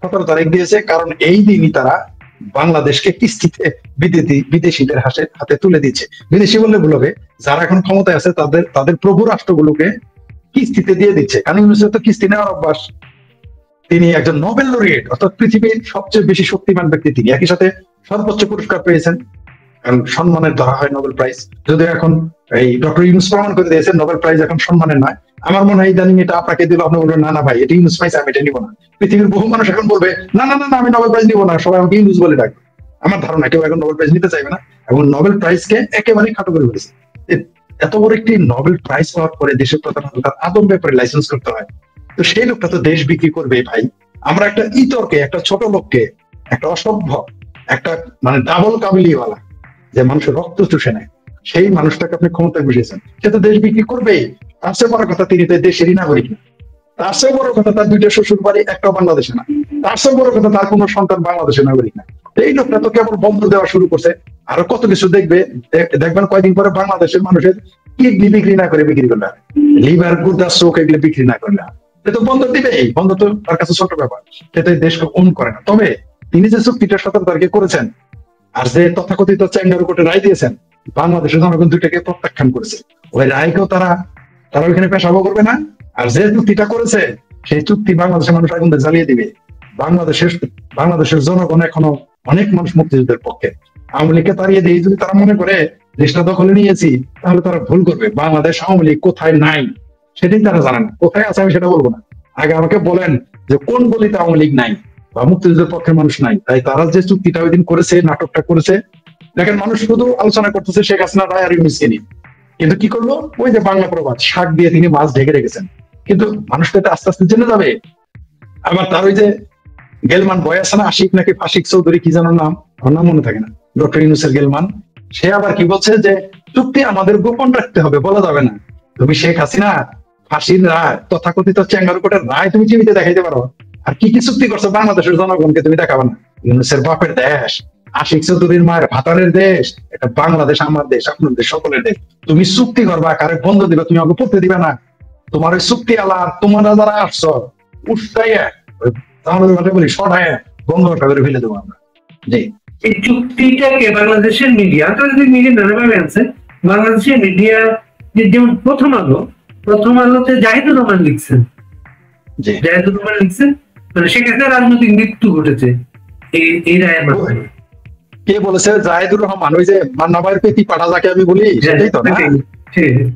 17 তারিখ দিয়েছে, কারণ এই দিনই তারা বাংলাদেশকে কিস্তিতে বিদেশিদের হাতে তুলে দিচ্ছে। বিদেশি বললে ভুল হবে, যারা এখন ক্ষমতায় আছে তাদের প্রভু রাষ্ট্রগুলোকে কিস্তিতে দিয়ে দিচ্ছে। কারণ ইউনিসেফ তো কিস্তি নেওয়ার অভ্যাস। তিনি একজন নোবেল লরিয়েট, অর্থাৎ পৃথিবীর সবচেয়ে বেশি শক্তিমান ব্যক্তি তিনি, একই সাথে সর্বোচ্চ পুরস্কার পেয়েছেন, কারণ সম্মানের ধরা হয় নোবেল প্রাইজ। যদিও এখন এই ডক্টর ইউনুস প্রমাণ করে দিয়েছেন নোবেল প্রাইজ এখন সম্মানের নয়। আমার মনে হয় ইদানিং এটা আপনাকে দিল, আপনি বলবেন না ভাই এটা ইউনুস প্রাইজ, আমি এটা নিবো না। পৃথিবীর বহু মানুষ এখন বলবে না আমি নোবেল প্রাইজ নিবো না, সবাই আমাকে ইউনুস বলে ডাকবে। আমার ধারণা কেউ এখন নোবেল প্রাইজ নিতে চাইবে না, এবং নোবেল প্রাইজকে একেবারে খাটো করে ফেলেছে। এত বড় একটি নোবেল প্রাইজ পাওয়ার পরে দেশের প্রধানমন্ত্রী তার আদম ব্যাপারে লাইসেন্স করতে হয়, তো সেই লোকটা তো দেশ বিক্রি করবে ভাই। আমরা একটা ইতরকে, একটা ছোট লোককে, একটা অসভ্য, একটা মানে ডাবল কাবিলিওয়ালা যে মানুষের রক্ত চুষে নেয়, সেই মানুষটাকে আপনি ক্ষমতায় বসিয়েছেন, সে তো দেশ বিক্রি করবেই। তার চেয়ে বড় কথা তিনি তো দেশেরই নাগরিক না, তার চেয়ে বড় কথা তার 2টা শ্বশুর বাড়ি, একটাও বাংলাদেশে না, তার চেয়ে বড় কথা তার কোনো সন্তান বাংলাদেশের নাগরিক না। এই লোকটা তো কেবল বন্ধ দেওয়া শুরু করছে, আরো কত কিছু দেখবেন কয়েকদিন পরে বাংলাদেশের মানুষের কিডনি বিক্রি না করে বিক্রি করলে, লিভার, গুর্দা, চোখ এগুলো বিক্রি না করলে, সে তো বন্ধ দিবে। বন্ধ তো তার কাছে ছোট ব্যাপার, সে তো দেশকে ওন করে না। তবে তিনি যে চুক্তিটা 17 তারিখে করেছেন, আর যে তথাকথিত চ্যাঙ্গারু কোর্টে রায় দিয়েছেন, বাংলাদেশের জনগণ দুইটাকে প্রত্যাখ্যান করেছে। ওই রায়কেও তারা ওইখানে পেশাবো করবে না। আর যে চুক্তিটা করেছে সেই চুক্তি বাংলাদেশের মানুষ আগুন জ্বালিয়ে দিবে। বাংলাদেশের জনগণ এখনো অনেক মানুষ মুক্তিযুদ্ধের পক্ষে। আওয়ামী লীগকে তাড়িয়ে দিয়ে যদি তারা মনে করে দেশটা দখলে নিয়েছি, তাহলে তারা ভুল করবে। বাংলাদেশ আওয়ামী লীগ কোথায় নাই সেটাই তারা জানে না, কোথায় আছে আমি সেটা বলবো না। আগে আমাকে বলেন যে কোন গলিতে আওয়ামী লীগ নাই বা মুক্তিযুদ্ধের পক্ষের মানুষ নাই। তাই তারা যে চুক্তিটা ওই দিন করেছে, নাটকটা করেছে, দেখেন মানুষ শুধু আলোচনা করতেছে শেখ হাসিনা রায় আর ইউনুসকে নিয়ে, কিন্তু কি করলো, ওই যে বাংলা প্রবাদ শাক দিয়ে তিনি মাছ ঢেকে রেখেছেন। কিন্তু মানুষ তো আস্তে আস্তে জেনে যাবে। আবার তার ওই যে গেলমান বয় আছে না, আশিক নাকি ফাশিক চৌধুরী কি যেন নাম, আমার নাম মনে থাকে না, ডক্টর ইউনুসের গেলমান, সে আবার কি বলছে যে চুক্তি আমাদের গোপন রাখতে হবে, বলা যাবে না। তুমি শেখ হাসিনা ফাঁসির রায়, তথাকথিত চ্যাঙ্গারু কোর্টের রায় তুমি টিভিতে দেখাইতে পারো, আর কি কি চুক্তি করছো বাংলাদেশের জনগণকে তুমি দেখাবে না। ইউনুসের বাপের দেশ, আশিক চৌধুরীর মায়ের ভাতারের দেশ, এটা বাংলাদেশ আমার দেশ, আপনার দেশ, সকলের দেশ। তুমি চুক্তি করবা, কারে বন্ধ দিবে, তুমি আমাকে পড়তে দিবে না। তোমার ওই চুক্তি আলা, তোমরা যারা আসছো উঠাইয়া বলি সরাই বন্ধ করে ফেলে দেবো আমরা। জি, এই চুক্তিটাকে বাংলাদেশের মিডিয়া, আন্তর্জাতিক মিডিয়া নানাভাবে আনছে। বাংলাদেশের মিডিয়া যেমন প্রথম আলোতে জাহিদুর রহমান লিখছেন, মানে সেক্ষেত্রে রাজনৈতিক মৃত্যু ঘটেছে, এই রায়ের মাধ্যমে। কে বলেছে? জাহিদুর রহমান, ওই যে মান্না ভাইয়ের পেতি পাঠা যাকে আমি বলি, সেটাই তো না?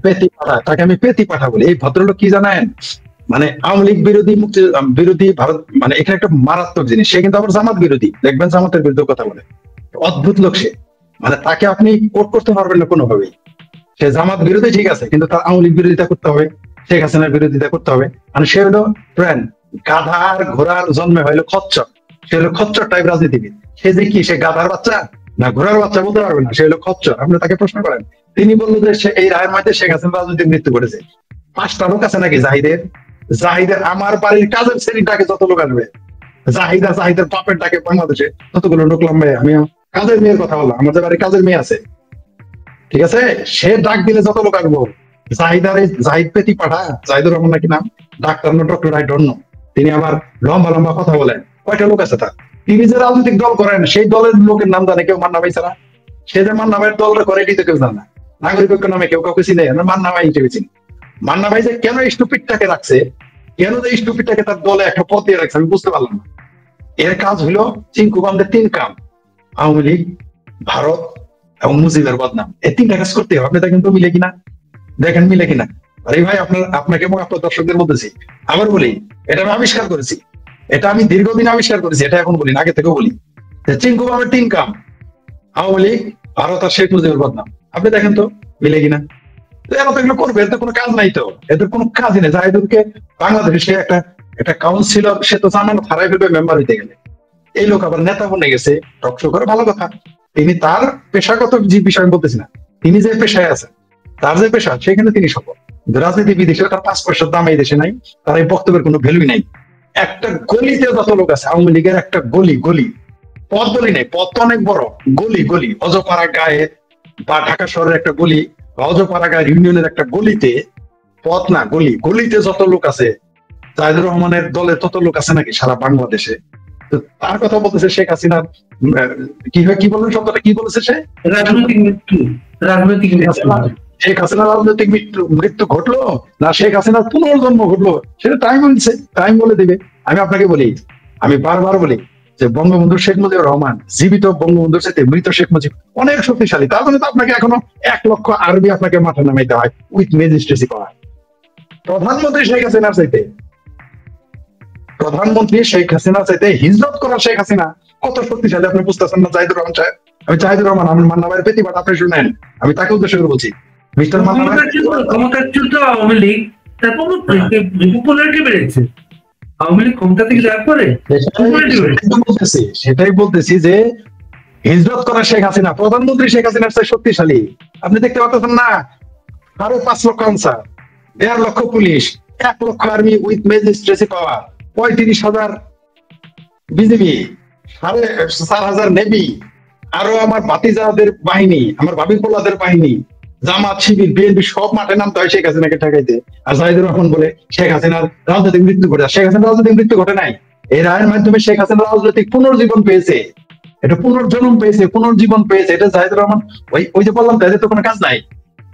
পেতি পাঠা, তাকে আমি পেতি পাঠা বলি। এই ভদ্রলোক কি জানেন, মানে আওয়ামী লীগ বিরোধী, মুক্তি বিরোধী, ভারত, মানে এখানে একটা মারাত্মক জিনিস। সে কিন্তু আবার জামাত বিরোধী, দেখবেন জামাতের বিরুদ্ধে কথা বলে। অদ্ভুত লোক সে, মানে তাকে আপনি কোট করতে পারবেন না কোনোভাবেই। সে জামাত বিরোধী ঠিক আছে, কিন্তু তার আওয়ামী লীগ বিরোধিতা করতে হবে, শেখ হাসিনার বিরোধিতা করতে হবে। মানে সে হলো ট্রেন, গাধার ঘোড়ার জন্মে হইলো খচ্চর। সে হলো খচ্চর টাইপ রাজনীতিবিদ। সে যে কি, সে গাধার বাচ্চা না ঘোড়ার বাচ্চা বলতে পারবে না, সে হলো খচ্চর। আপনি তাকে প্রশ্ন করেন, তিনি বললো যে সে এই রায়ের মধ্যে শেখ হাসিনা রাজনৈতিক মৃত্যু করেছে। 5টা লোক আছে নাকি জাহিদের আমার বাড়ির কাজের শ্রেণীর ডাকে যত লোক আসবে, জাহিদের বাপের ডাকে বাংলাদেশে ততগুলো লোক লাম্বে। আমি কাজের মেয়ের কথা বললাম, আমাদের বাড়ির কাজের মেয়ে আছে, ঠিক আছে? সে ডাক দিলে যত লোক আসবো। জাহিদ পেতি পাঠা, জাহিদুর রহমান নাকি নাম, ডাক্তার না ডক্টর, আই ডোন্ট নো। তিনি আবার লম্বা লম্বা কথা বলেন। কয়টা লোক আছে তার? তিনি যে রাজনৈতিক দল করেন, সেই দলের লোকের নাম জানে কেউ? মান্না ভাই ছাড়া। সে যে মান্না ভাইয়ের দলটা করে, এটি তো কেউ জানে না। নাগরিক ঐক্য নামে কেউ কাউকে চিনে, মান্না ভাই হিসেবে চিনি। মান্না ভাই যে কেন স্টুপিডটাকে রাখছে, কেন যে স্টুপিডটাকে তার দলে একটা পদ দিয়ে রাখছে, আমি বুঝতে পারলাম না। এর কাজ হলো চিঙ্কু বামদের 3 কাম: আওয়ামী লীগ, ভারত এবং মুজিবের বদনাম। এই 3টা কাজ করতে হবে। আপনি দেখেন তো মিলে কিনা, দেখেন মিলে কিনা। আরে ভাই, আপনাকে এবং আপনার দর্শকদের বলতেছি, আবার বলি, এটা আমি আবিষ্কার করেছি, এটা আমি দীর্ঘদিন আবিষ্কার করেছি, এটা এখন বলি না, আগে থেকেও বলি। চিঙ্কু বামের 3 কাম: আওয়ামী লীগ, ভারত আর শেখ মুজিবের বদনাম। আপনি দেখেন তো মিলে কিনা। এরা তো এগুলো করবে, এদের কোনো কাজ নাই তো, এদের কোনো কাজই নেই। জাহিদুরকে বাংলাদেশে সে একটা কাউন্সিলর, সে তো জানানো হারাই ফেলবে মেম্বার হইতে গেলে। এই লোক আবার নেতা বনে গেছে, টকশো করে, ভালো কথা। তিনি তার পেশাগত যে বিষয় বলতেছি না, তিনি যে পেশায় আছেন, তার যে পেশা, সেখানে তিনি সফল। রাজনীতিবিদ হিসেবে তার 5 পয়সার দাম এই দেশে নাই, তার এই বক্তব্যের কোনো ভ্যালুই নাই। একটা গলিতে যত লোক আছে, আওয়ামী লীগের একটা গলি, পথ বলি নাই, পথ তো অনেক বড়, গলি অজপাড়া গায়ে বা ঢাকা শহরের একটা গলি, অজপাড়া গায়ে ইউনিয়নের একটা গলিতে, পথ না গলিতে যত লোক আছে, জাহিদুর রহমানের দলে তত লোক আছে নাকি সারা বাংলাদেশে? তো তার কথা বলতেছে শেখ হাসিনার কি বললেন শব্দটা, কি বলেছে সে? রাজনৈতিক মৃত্যু। শেখ হাসিনার রাজনৈতিক মৃত্যু ঘটলো না শেখ হাসিনার পুনর্জন্ম ঘটলো, সেটা টাইম বলে দেবে। আমি আপনাকে বলি, আমি বারবার বলি যে বঙ্গবন্ধু শেখ মুজিবুর রহমান জীবিত বঙ্গবন্ধুর সাথে মৃত শেখ মুজিব অনেক শক্তিশালী। তার জন্য তো আপনাকে এখনো 1 লক্ষ আর্মি আপনাকে মাঠে নামাইতে হয় উইথ ম্যাজিস্ট্রেসি পাওয়ার। প্রধানমন্ত্রী শেখ হাসিনার চাইতে হিজরত করা শেখ হাসিনা কত শক্তিশালী আপনি বুঝতেছেন না? জাহিদুর রহমান সাহেব, আমি জাহিদুর রহমান, আমি মান্না ভাইয়ের প্রতিবাদ আপনি শুনেন, আমি তাকে উদ্দেশ্য করে বলছি। মিস্টার মান্না ভাই, ক্ষমতাচ্যুত আওয়ামী লীগ, তারপর পপুলারিটি বেড়েছে। আওয়ামী লীগ ক্ষমতা থেকে যাওয়ার পরে সেটাই বলতেছি যে হিজরত করা শেখ হাসিনা, প্রধানমন্ত্রী শেখ হাসিনার চাই শক্তিশালী। আপনি দেখতে পাচ্ছেন না? আরো 5 লক্ষ আনসার, 1.5 লক্ষ পুলিশ, 1 লক্ষ army with magistracy power, 35,000 BGB, 4,500 navy, আরো আমার ভাতিজাদের বাহিনী, আমার ভাবি পোলাদের বাহিনী, জামাত, শিবির, বিএনপি সব মাঠে নামতে হয় শেখ হাসিনাকে ঠেকাইতে। আর জাহিদুর রহমান বলে শেখ হাসিনার রাজনৈতিক মৃত্যু ঘটে। শেখ হাসিনার রাজনৈতিক মৃত্যু ঘটে নাই। এই রায়ের মাধ্যমে শেখ হাসিনা রাজনৈতিক পুনর্জীবন পেয়েছে, এটা পুনর্জন্ম পেয়েছে, পুনর্জীবন পেয়েছে। এটা জাহিদুর রহমান, ওই যে বললাম, এদের তো কোনো কাজ নাই,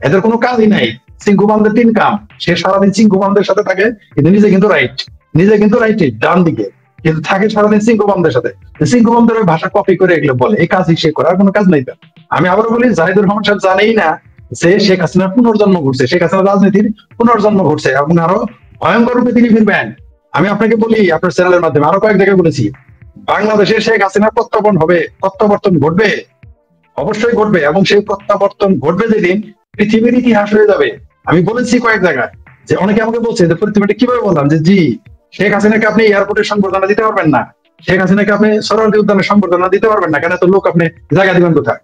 এদের কোনো কাজই নাই। চিঙ্কু বামদের 3 কাম: সে সারাদিন চিঙ্কু বামদের সাথে থাকে, কিন্তু নিজে কিন্তু রাইট ডান দিকে, কিন্তু থাকে সারাদিন চিঙ্কু বামদের সাথে। চিঙ্কু বামদের ভাষা কপি করে এগুলো বলে, এই কাজই সে করার কোনো কাজ নাই। আমি আবারও বলি, জাহিদুর রহমান সাহেব জানেই না যে শেখ হাসিনার পুনর্জন্ম ঘটছে, শেখ হাসিনার রাজনীতির পুনর্জন্ম ঘটছে এবং আরো ভয়ঙ্কর রূপে তিনি ফিরবেন। আমি আপনাকে বলি, আপনার চ্যানেলের মাধ্যমে আরো কয়েক জায়গায় বলেছি, বাংলাদেশে শেখ হাসিনার প্রত্যাবর্তন ঘটবে, অবশ্যই ঘটবে। এবং সেই প্রত্যাবর্তন ঘটবে যেদিন, পৃথিবীর ইতিহাস হয়ে যাবে। আমি বলেছি কয়েক জায়গায়, যে অনেকে আমাকে বলছে যে পৃথিবীটা কিভাবে বললাম, যে জি, শেখ হাসিনাকে আপনি এয়ারপোর্টের সংবর্ধনা দিতে পারবেন না, শেখ হাসিনাকে আপনি সরোয়ার্দী উদ্যানের সংবর্ধনা দিতে পারবেন না, কেন? তো লোক আপনি জায়গা দিবেন কোথায়?